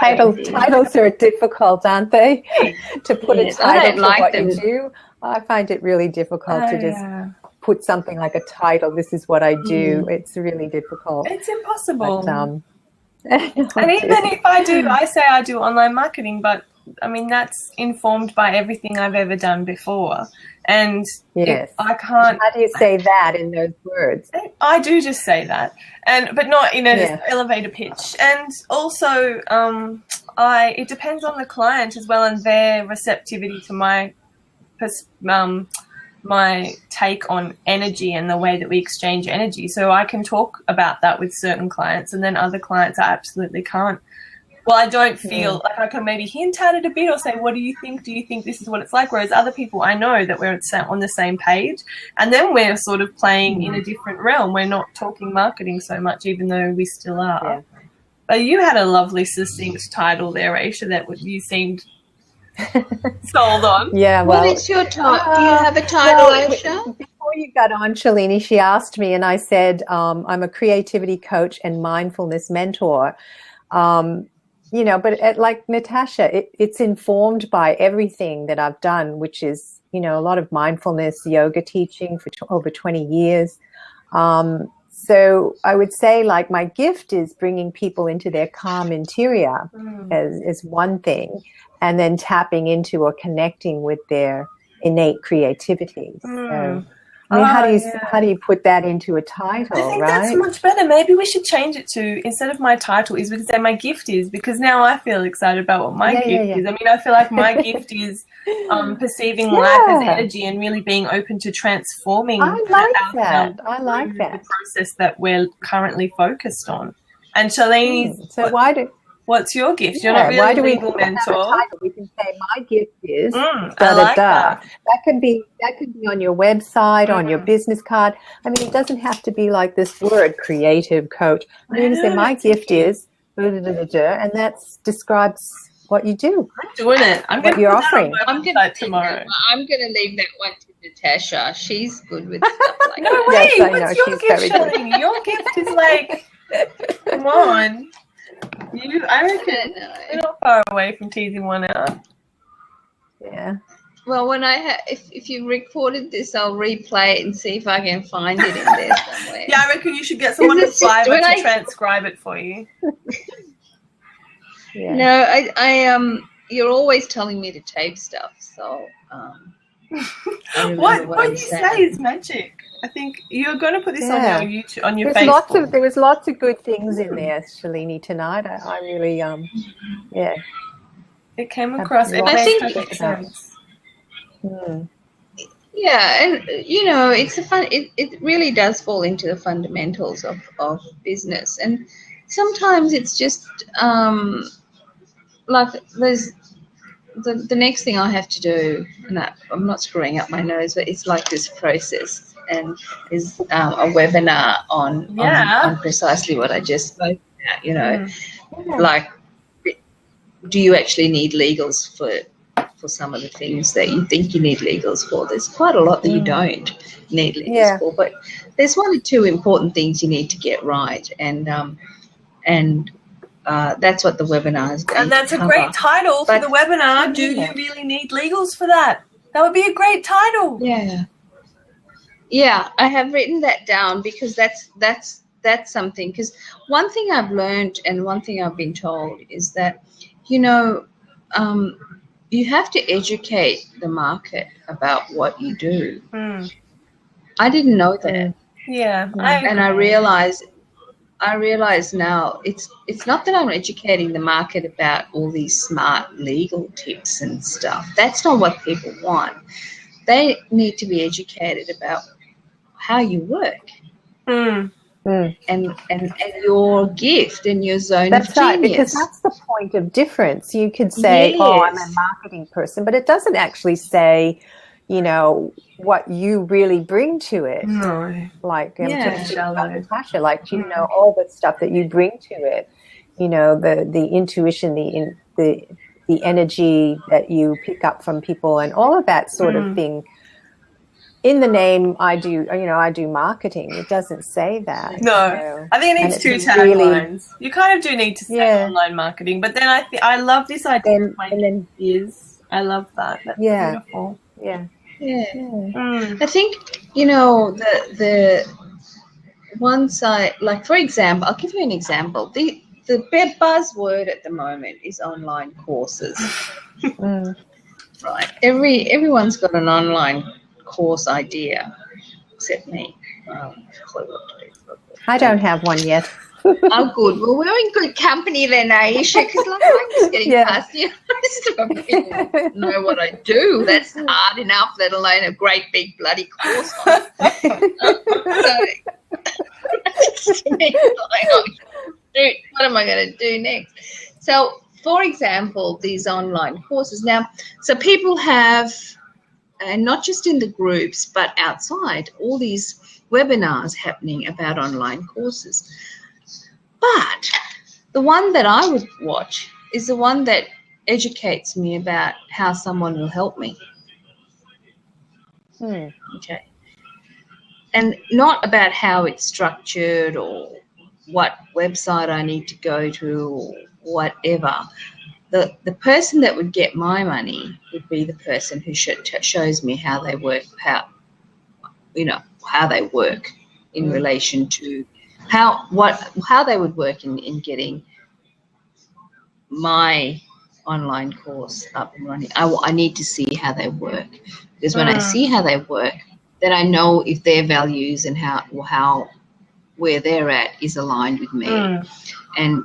Titles are difficult, aren't they? To put a title to what you do, I find it really difficult to just put something like a title. This is what I do. It's really difficult. It's impossible. But, and even if I say I do online marketing, but I mean, that's informed by everything I've ever done before. And yes, I can't. How do you say that in those words? I do just say that, but not in an elevator pitch. And also, it depends on the client as well and their receptivity to my take on energy and the way that we exchange energy. So I can talk about that with certain clients, and then other clients I absolutely can't. Well, I don't feel like I can maybe hint at it a bit or say, what do you think? Do you think this is what it's like? Whereas other people, I know that we're on the same page, and then we're sort of playing in a different realm. We're not talking marketing so much, even though we still are. Yeah. But you had a lovely succinct title there, Aesha, that you seemed sold on. Yeah, well. What is your title? Do you have a title, Aesha? Before you got on, Shalini, she asked me, and I said, I'm a creativity coach and mindfulness mentor. You know, but like Natasha, it's informed by everything that I've done, which is, you know, a lot of mindfulness yoga teaching for over 20 years. So I would say, like, my gift is bringing people into their calm interior as one thing, and then tapping into or connecting with their innate creativity. So, I mean, how do you put that into a title? I think right? That's much better. Maybe we should change it to, instead of my title is, we could say my gift is, because now I feel excited about what my gift is. I mean, I feel like my gift is perceiving life as energy and really being open to transforming. I like that. The process that we're currently focused on. And Shalini, so what's your gift? You're not really a legal mentor. We can say my gift is That can be on your website, on your business card. I mean, it doesn't have to be like this word, creative coach. I mean, you can say my gift is, and that describes what you do. I'm doing it. What you're offering. I'm going to leave that one to Natasha. She's good with stuff like no that. way. Yes, what's your gift, Shalini? Your gift is like, come on. I reckon we're not far away from teasing one out. Yeah. Well, when if you recorded this, I'll replay it and see if I can find it in there somewhere. Yeah, I reckon you should get someone to transcribe it for you. Yeah. No, I you're always telling me to tape stuff, so what you say is magic. I think you're going to put this on your YouTube, on your Facebook. There was lots of good things in there, Shalini, tonight. I really, it came across. It makes perfect sense. Yeah, and you know, it really does fall into the fundamentals of business, and sometimes it's just like the next thing I have to do, and I'm not screwing up my nose, but it's like this process, and is a webinar on precisely what I just spoke about. You know, like, do you actually need legals for some of the things that you think you need legals for? There's quite a lot that you don't need legals for, but there's one or two important things you need to get right, and that's what the webinar is going to cover. And that's a great title for the webinar. Do you really need legals for that? That would be a great title. Yeah, I have written that down because that's something. Because one thing I've learned and one thing I've been told is that, you know, you have to educate the market about what you do. I didn't know that. Yeah, I realize now it's not that I'm educating the market about all these smart legal tips and stuff. That's not what people want. They need to be educated about how you work and your gift and your zone of genius. That's right, because that's the point of difference. You could say, oh, I'm a marketing person, but it doesn't actually say, you know, what you really bring to it. No. Like, Natasha, like, you know, all the stuff that you bring to it, you know, the intuition, the energy that you pick up from people and all of that sort of thing. In the name, I do marketing. It doesn't say that. No, so. I think it needs two taglines. You kind of do need to say online marketing, but then I love this idea of is. I love that. That's beautiful. Yeah. I think, you know, the one side, like, for example, I'll give you an example. The buzzword at the moment is online courses. Right. Everyone's got an online course idea, except me. I don't have one yet. Oh, good. Well, we're in good company then, Aesha, because I'm just getting past you. I don't know what I do. That's hard enough, let alone a great big bloody course on it. What am I going to do next? So, for example, these online courses. Now, so people have, and not just in the groups, but outside, all these webinars happening about online courses. But the one that I would watch is the one that educates me about how someone will help me. Okay. And not about how it's structured or what website I need to go to or whatever. The person that would get my money would be the person who shows me how they work, how they work in relation to how they would work in getting my online course up and running. I need to see how they work, because when I see how they work, then I know if their values and how where they're at is aligned with me. And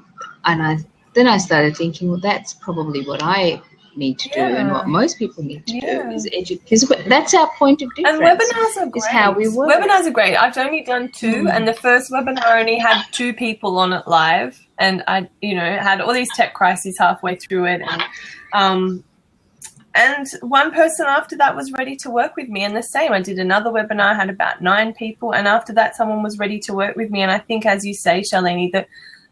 then I started thinking, well, that's probably what I need to do and what most people need to do is educate, because that's our point of difference. And webinars are great. Is how we work. Webinars are great. I've only done 2 and the first webinar only had 2 people on it live, and I had all these tech crises halfway through it, and one person after that was ready to work with me, and the same. I did another webinar, had about 9 people, and after that someone was ready to work with me. And I think, as you say, Shalini, that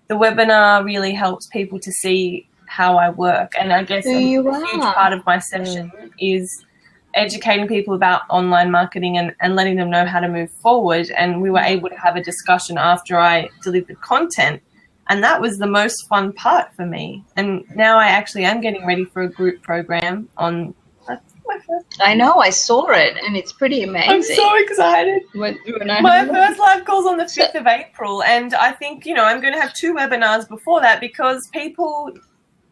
the webinar really helps people to see how I work. And I guess a huge part of my session is educating people about online marketing and letting them know how to move forward. And we were able to have a discussion after I delivered content. And that was the most fun part for me. And now I actually am getting ready for a group program on... I know, I saw it, and it's pretty amazing. I'm so excited. My first live call's on the 5th of April, and I think, I'm going to have 2 webinars before that, because people...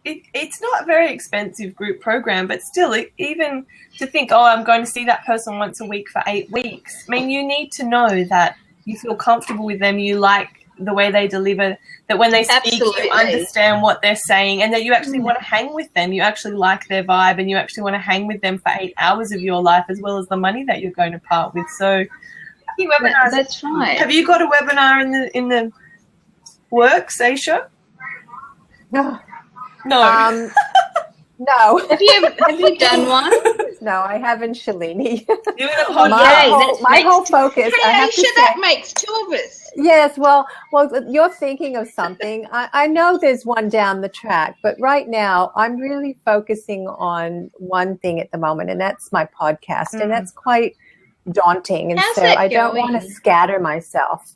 It's not a very expensive group program, but still, even to think, I'm going to see that person once a week for 8 weeks. I mean, you need to know that you feel comfortable with them, you like the way they deliver, that when they speak, you understand what they're saying, and that you actually want to hang with them. You actually like their vibe, and you actually want to hang with them for 8 hours of your life, as well as the money that you're going to part with. So, I think webinars. That's right. Have you got a webinar in the works, Aesha? No. No. No. Have you done one? No, I haven't, Shalini. Doing a podcast. My whole focus. Hey, I have Aesha, to say, that makes two of us. yes, well, you're thinking of something. I know there's one down the track, but right now I'm really focusing on one thing at the moment, and that's my podcast, and that's quite daunting. And How's so that I don't want to going? scatter myself.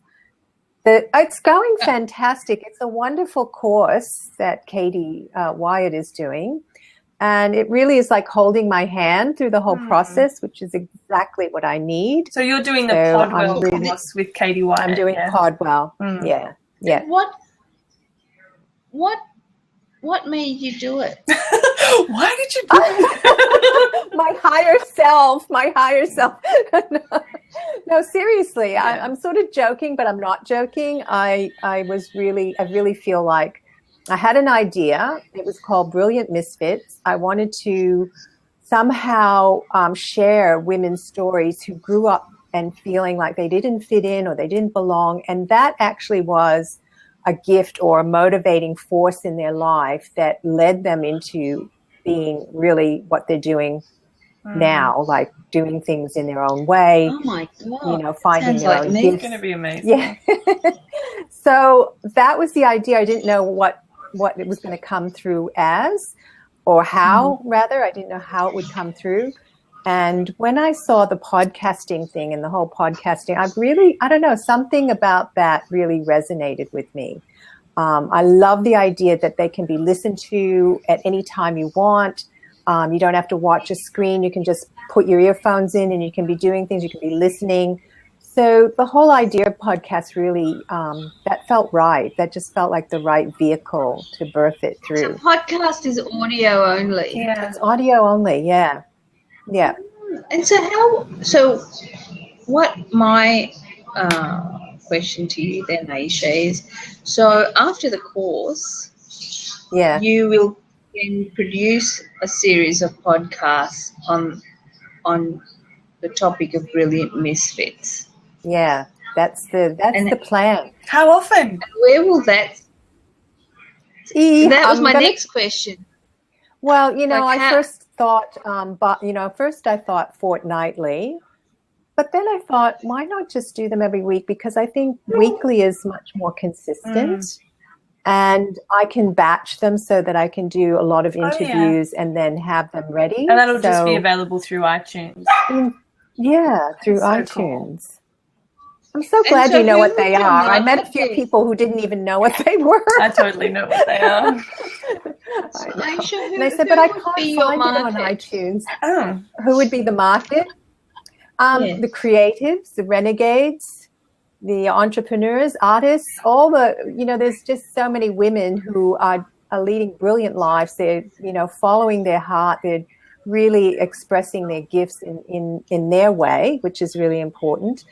It's going fantastic. It's a wonderful course that Katie Wyatt is doing. And it really is like holding my hand through the whole process, which is exactly what I need. So you're doing the So Podwell course with Katie Wyatt. I'm doing Podwell. Yeah. Yeah. What made you do it? Why did you do it? My higher self. No, seriously, I'm sort of joking, but I'm not joking. I really feel like I had an idea. It was called Brilliant Misfits. I wanted to somehow share women's stories who grew up and feeling like they didn't fit in or they didn't belong. And that actually was a gift or a motivating force in their life that led them into being really what they're doing now, like doing things in their own way. Oh my God. Finding Sounds their like own me. gifts. It's going to be amazing. Yeah. So that was the idea. I didn't know what it was going to come through as, or how, rather. I didn't know how it would come through. And when I saw the podcasting thing and the whole podcasting, I don't know, something about that really resonated with me. I love the idea that they can be listened to at any time you want. You don't have to watch a screen. You can just put your earphones in and you can be doing things. You can be listening. So the whole idea of podcast really, that felt right. That just felt like the right vehicle to birth it through. So podcast is audio only. Yeah. It's audio only, yeah. Yeah. And so what my question to you then, Aesha, is, so after the course, Yeah. you will then produce a series of podcasts on the topic of Brilliant Misfits. Yeah. That's the plan. How often? And where will that? That was my next question. Well, Like I first thought, first I thought fortnightly, but then I thought, why not just do them every week? Because I think weekly is much more consistent, and I can batch them so that I can do a lot of interviews and then have them ready. And that'll just be available through iTunes. Yeah, through That's so iTunes. Cool. I'm so glad so you know who what they would are. I met a market few this? people who didn't even know what they were. I totally know what they are. Aesha, And I said, but I would can't be find your it on market? iTunes. Oh. Who would be the market? Yes. The creatives, the renegades, the entrepreneurs, artists, all the, there's just so many women who are leading brilliant lives. They're, following their heart. They're really expressing their gifts in their way, which is really important.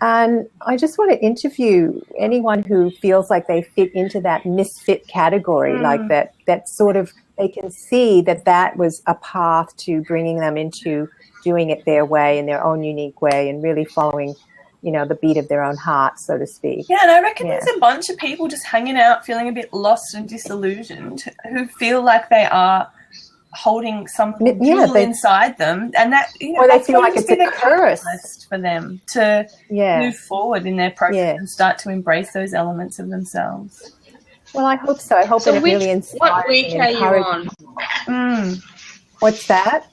And I just want to interview anyone who feels like they fit into that misfit category, like that sort of, they can see that was a path to bringing them into doing it their way, in their own unique way, and really following, the beat of their own heart, so to speak. Yeah, and I reckon there's a bunch of people just hanging out, feeling a bit lost and disillusioned, who feel like they are holding something inside them, and that or they feel like it's a curse for them to move forward in their process and start to embrace those elements of themselves. Well, I hope so. I hope it really inspires. What week are you on? What's that?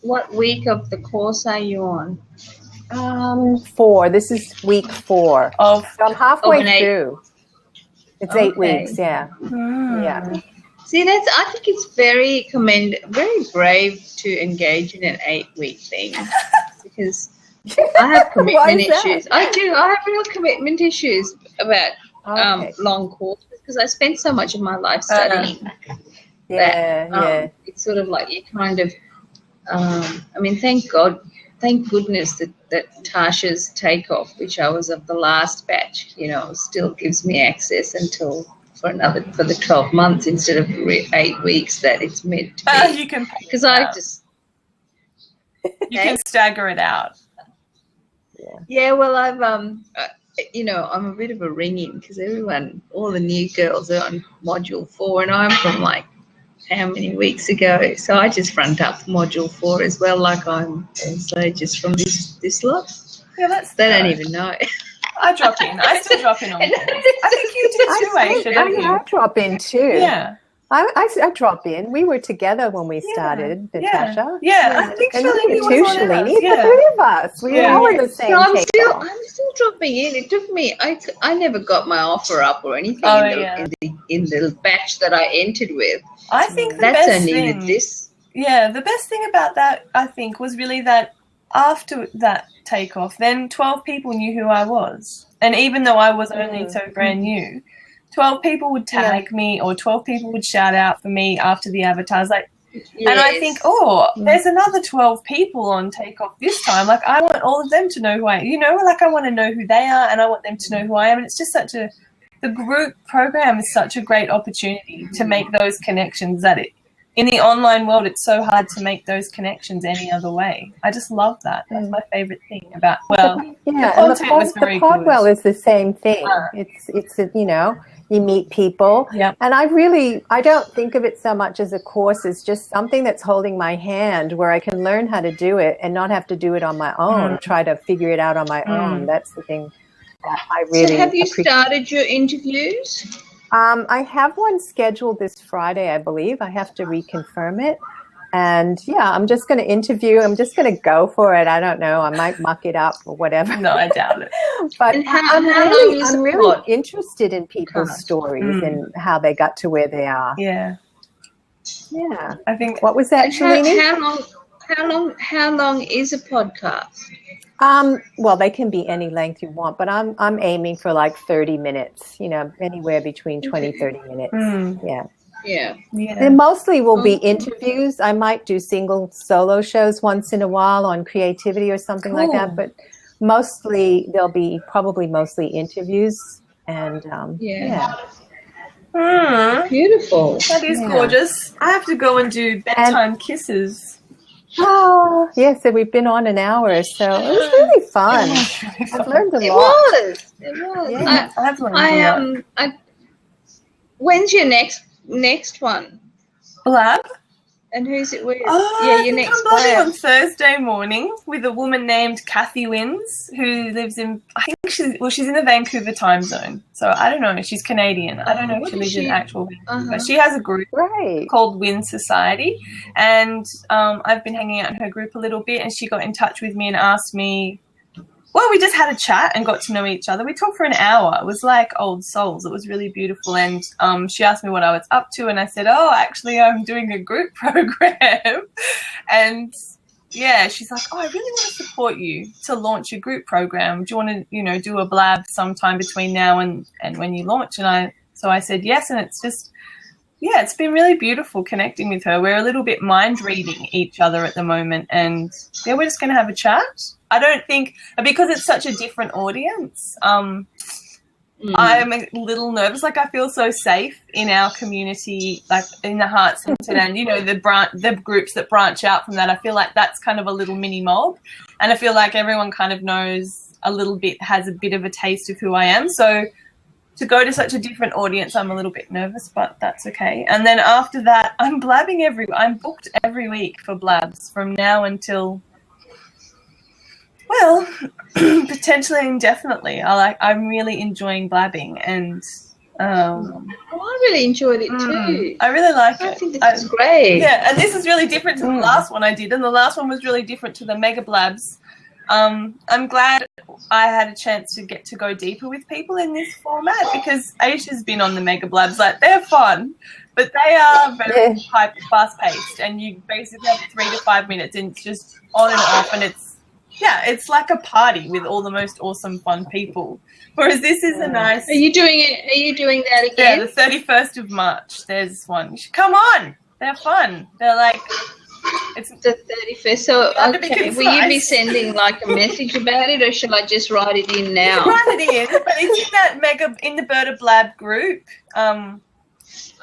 What week of the course are you on? 4. This is week 4. So I'm halfway through. It's 8 weeks. Yeah. Yeah. See, I think it's very brave to engage in an 8-week thing, because I have commitment issues. I do. I have real commitment issues about long courses, because I spent so much of my life studying. It's sort of like you kind of. Thank goodness that Tasha's takeoff, which I was of the last batch, still gives me access until. For the 12 months instead of 8 weeks that it's meant to be. You can, because you can stagger it out. Yeah. Well, I've I'm a bit of a ring-in, because all the new girls are on module 4, and I'm from like how many weeks ago. So I just front up module 4 as well, like I'm also just from this lot. Yeah, They don't even know. I drop in. I still drop in on calls. I think you do too, Aesha, don't you? I drop in too. Yeah. I drop in. We were together when we started, Natasha. Yeah, I think and Shalini you too, was one of Shalini. us. The three of us. We were all in the same I'm still dropping in. It took me. I never got my offer up or anything in the batch that I entered with. I think that's only with this. Yeah, the best thing about that, I think, was really that after that takeoff, then 12 people knew who I was, and even though I was only so brand new. 12 people would tag me, or 12 people would shout out for me after the avatars. Like, and I think, there's another 12 people on takeoff this time. Like, I want all of them to know who I am. You know, like, I want to know who they are, and I want them to know who I am. And it's just the group program is such a great opportunity to make those connections that in the online world, it's so hard to make those connections any other way. I just love that. That's my favorite thing about, the content was very good. The Podwell is the same thing. It's you know, you meet people. Yep. And I don't think of it so much as a course as just something that's holding my hand where I can learn how to do it and not have to do it on my own, try to figure it out on my own. That's the thing that I really So have you started your interviews? I have one scheduled this Friday, I believe. I have to reconfirm it. And I'm just going to interview. I'm just going to go for it. I don't know. I might muck it up or whatever. No, I doubt it. But I'm really interested in people's stories and how they got to where they are. Yeah. Yeah. I think. What was that, Shalini? How long is a podcast? Well, they can be any length you want, but I'm aiming for like 30 minutes, you know, anywhere between 20, 30 minutes. Yeah. They mostly will be interviews. I might do single solo shows once in a while on creativity or something like that, but mostly they'll be probably mostly interviews and Beautiful. That is gorgeous. I have to go and do bedtime kisses. Oh, yes, so we've been on an hour, so it was really fun. I've learned a lot. It was. Yeah. When's your next one? Blab? And who's it with? Your next I'm blabbing on Thursday morning with a woman named Kathy Wins, who lives in, I think she's in the Vancouver time zone. So I don't know. She's Canadian. I don't know if she lives in actual Vancouver. But she has a group called Win Society. And I've been hanging out in her group a little bit, and she got in touch with me and asked me, well, we just had a chat and got to know each other. We talked for an hour. It was like old souls. It was really beautiful. And she asked me what I was up to. And I said, actually, I'm doing a group program. And, she's like, I really want to support you to launch a group program. Do you want to, do a blab sometime between now and when you launch? And so I said yes. And it's just, it's been really beautiful connecting with her. We're a little bit mind reading each other at the moment. And, we're just going to have a chat. I don't think, because it's such a different audience, I'm a little nervous. Like, I feel so safe in our community, like in the Heart Centre and, the groups that branch out from that. I feel like that's kind of a little mini mob. And I feel like everyone kind of knows a little bit, has a bit of a taste of who I am. So to go to such a different audience, I'm a little bit nervous, but that's okay. And then after that, I'm booked every week for blabs from now until... Well, potentially indefinitely. I'm really enjoying blabbing, and I really enjoyed it too. I really like it. I think this is great. Yeah, and this is really different to the last one I did, and the last one was really different to the Mega Blabs. I'm glad I had a chance to get to go deeper with people in this format, because Aesha's been on the Mega Blabs. Like, they're fun, but they are very fast-paced, and you basically have 3 to 5 minutes, and it's just on and off, and it's like a party with all the most awesome, fun people. Whereas this is a nice... Are you doing it? Are you doing that again? Yeah, the 31st of March. There's one. You should come on. They're fun. They're like... It's the 31st. So, okay, will you be sending like a message about it, or should I just write it in now? You write it in, but it's in the Berta Blab group.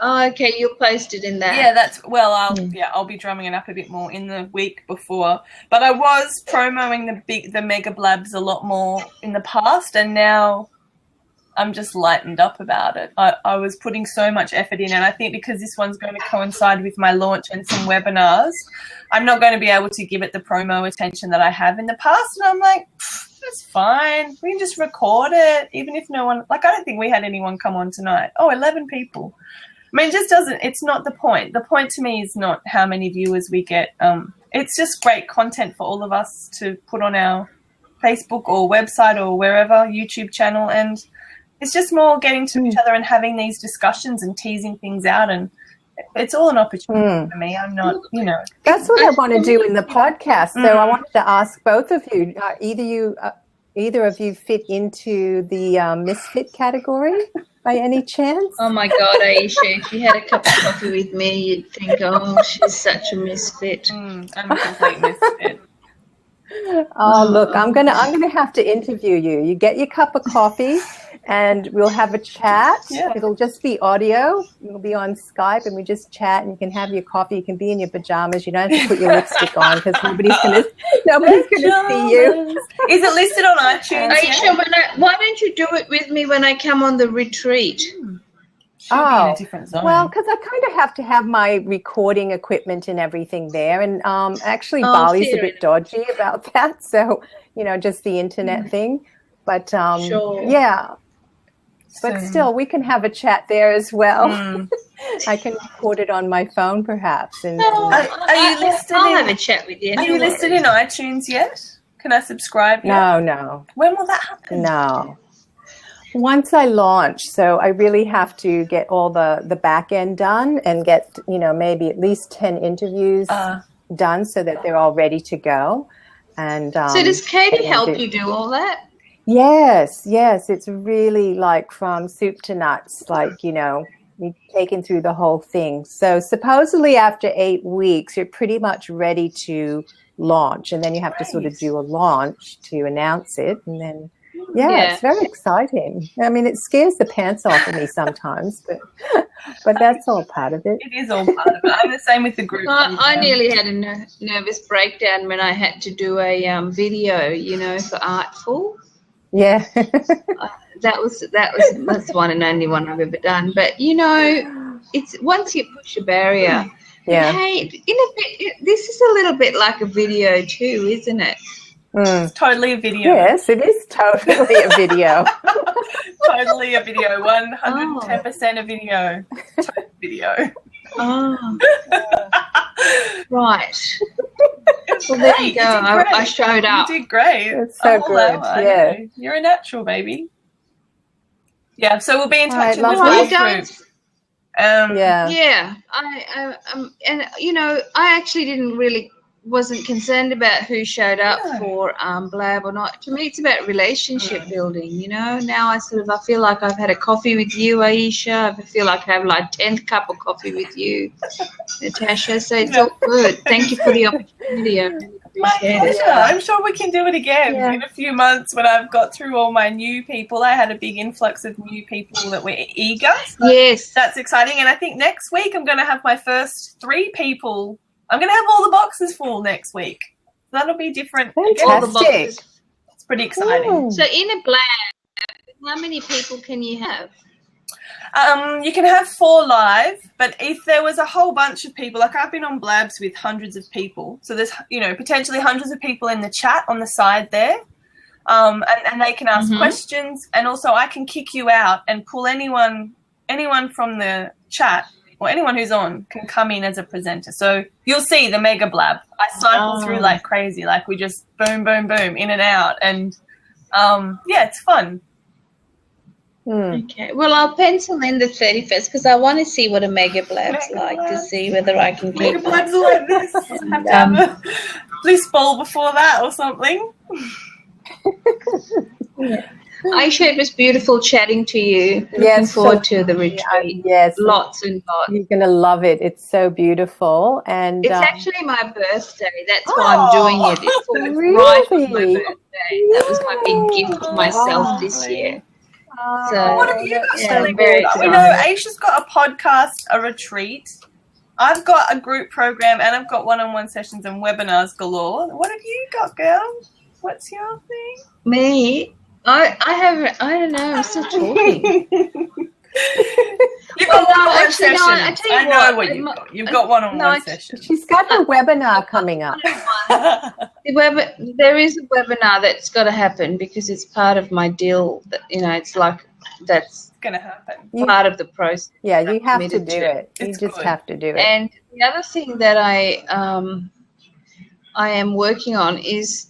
Okay, you'll post it in that. Yeah, I'll be drumming it up a bit more in the week before. But I was promoting the Mega Blabs a lot more in the past, and now I'm just lightened up about it. I was putting so much effort in, and I think because this one's going to coincide with my launch and some webinars, I'm not going to be able to give it the promo attention that I have in the past. And I'm like, that's fine. We can just record it, even if no one, like, I don't think we had anyone come on tonight. 11 people. I mean, it just doesn't, it's not the point. The point to me is not how many viewers we get. It's just great content for all of us to put on our Facebook or website or wherever, YouTube channel, and it's just more getting to each other and having these discussions and teasing things out, and it's all an opportunity for me. I'm not, That's what I want to do in the podcast. So I wanted to ask both of you, either of you fit into the misfit category by any chance? Oh my God, Aesha, if you had a cup of coffee with me, you'd think, oh, she's such a misfit. I'm a complete misfit. Oh, look, I'm gonna have to interview you. You get your cup of coffee and we'll have a chat. Yeah. It'll just be audio. We'll be on Skype and we just chat, and you can have your coffee. You can be in your pajamas. You don't have to put your lipstick on because nobody's gonna see you. Is it listed on iTunes? Aesha, why don't you do it with me when I come on the retreat? Should be in a different zone. Well, because I kind of have to have my recording equipment and everything there. And actually, Bali's a bit dodgy about that. So, just the internet thing. But, Sure. Yeah. But still, we can have a chat there as well. I can record it on my phone, perhaps. And are you listed? I'll have a chat with you. Are you listed in iTunes yet? Can I subscribe yet? No. When will that happen? No. Once I launch, so I really have to get all the back end done and get, maybe at least 10 interviews done so that they're all ready to go. And so does Katie help you do all that? Yes. It's really like from soup to nuts, we've taken through the whole thing. So supposedly after 8 weeks, you're pretty much ready to launch. And then you have to sort of do a launch to announce it. And then, it's very exciting. I mean, it scares the pants off of me sometimes, but that's all part of it. It is all part of it. I'm the same with the group. I nearly had a nervous breakdown when I had to do a video, for Artful. Yeah. That's one and only one I've ever done. But it's once you push a barrier. Yeah. Hey, this is a little bit like a video too, isn't it? It's totally a video. Yes, it is totally a video. Totally a video. 110% a video. Total video. Oh. Right. Well, there you go. I showed up. You did great. It's so good. Yeah. You're a natural, baby. Yeah, so we'll be in touch in the lovely. group. Yeah. I actually wasn't concerned about who showed up for Blab or not. To me, it's about relationship building, Now I feel like I've had a coffee with you, Aesha. I feel like I have like 10th cup of coffee with you, Natasha. So it's all good. Thank you for the opportunity. I really appreciate it. I'm sure we can do it again in a few months when I've got through all my new people. I had a big influx of new people that were eager. So yes. That's exciting. And I think next week I'm going to have my first 3 people. I'm going to have all the boxes full next week. That'll be different. Fantastic. It's pretty exciting. So in a Blab, how many people can you have? You can have 4 live, but if there was a whole bunch of people, like I've been on Blabs with hundreds of people, so there's potentially hundreds of people in the chat on the side there, and they can ask questions, and also I can kick you out and pull anyone from the chat. Or anyone who's on can come in as a presenter. So you'll see the mega Blab. I cycle through like crazy. Like we just boom, boom, boom, in and out. And, it's fun. Okay. Well, I'll pencil in the 31st because I want to see what a mega Blab's like to see whether I can Mega keep Blabs like this. Have to have a bliss ball before that or something. Aesha, it was beautiful chatting to you. Looking forward to the retreat. Yes. Lots and lots. You're going to love it. It's so beautiful. And it's actually my birthday. That's why I'm doing it. It falls right on my birthday. That was my big gift to myself this year. So, what have you got celebrated? Aisha's got a podcast, a retreat. I've got a group program, and I've got one-on-one sessions and webinars galore. What have you got, girl? What's your thing? Me? I don't know, I'm still talking. You've got one-on-one actually, no, sessions. I tell you I know what, what you've got. You've got one-on-one sessions. She's got her webinar coming up. There is a webinar that's got to happen because it's part of my deal. That, it's like that's going to happen. part of the process. Yeah, you have to committed do to. it. You It's just good. have to do it. And the other thing that I am working on is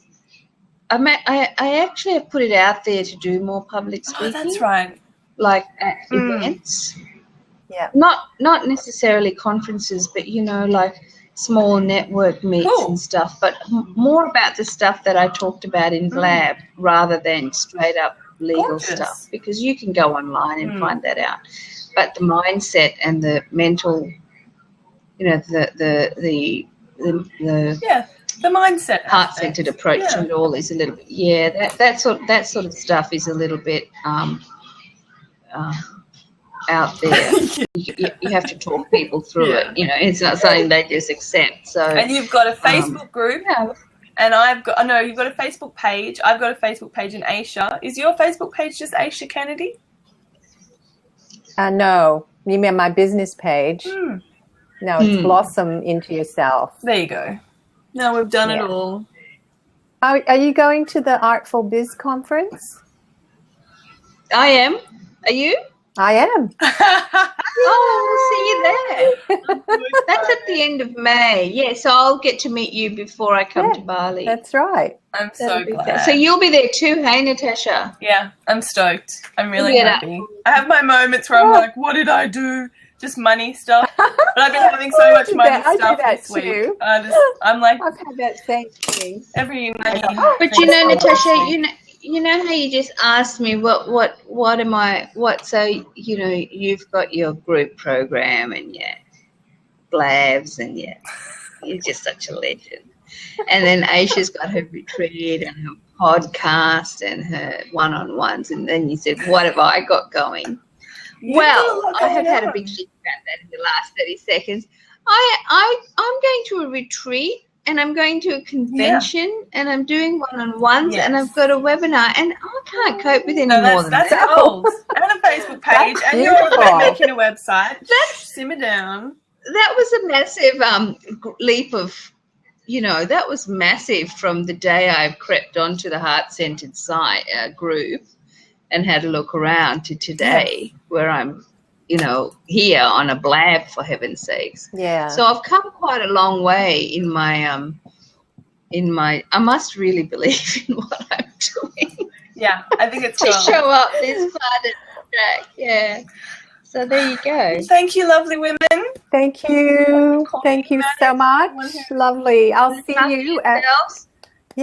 I actually have put it out there to do more public speaking. Oh, that's right. Like at events. Yeah. Not necessarily conferences, but like small network meets and stuff. But more about the stuff that I talked about in Blab rather than straight up legal stuff, because you can go online and find that out. But the mindset and the mental, the mindset, heart-centered approach to it all is a little bit, that sort of stuff is a little bit out there. You have to talk people through it. It's not something they just accept. So, and you've got a Facebook group, and you've got a Facebook page. I've got a Facebook page in Aesha. Is your Facebook page just Aesha Kennedy? No, you mean my business page? No, it's Blossom Into Yourself. There you go. No, we've done it all. Are you going to the Artful Biz conference? I am. Are you? I am. Oh, we'll see you there. That's at the end of May. Yeah, so I'll get to meet you before I come to Bali. That's right. I'm so glad. So you'll be there too, hey, Natasha? Yeah, I'm stoked. I'm really happy. I have my moments where I'm like, what did I do? Just money stuff. But I've been having so much money stuff this week. I'm like, I've had that same thing. Every money. But Natasha, you know how you just asked me what am I, so, you've got your group program and your blabs and you're just such a legend. And then Aisha's got her retreat and her podcast and her one-on-ones. And then you said, what have I got going? Well, I have had a big think about that in the last 30 seconds. I'm going to a retreat and I'm going to a convention and I'm doing one-on-ones and I've got a webinar and I can't cope with any more than that. That's old. And a Facebook page and you're making a website. Simmer down. That was a massive leap of, that was massive from the day I crept onto the heart-centered site group and had a look around to today where I'm, here on a Blab, for heaven's sakes. Yeah. So I've come quite a long way in my, I must really believe in what I'm doing. Yeah, I think it's to show up this part of the track. Yeah. So there you go. Thank you, lovely women. Thank you. Thank you so much. Lovely. I'll see you at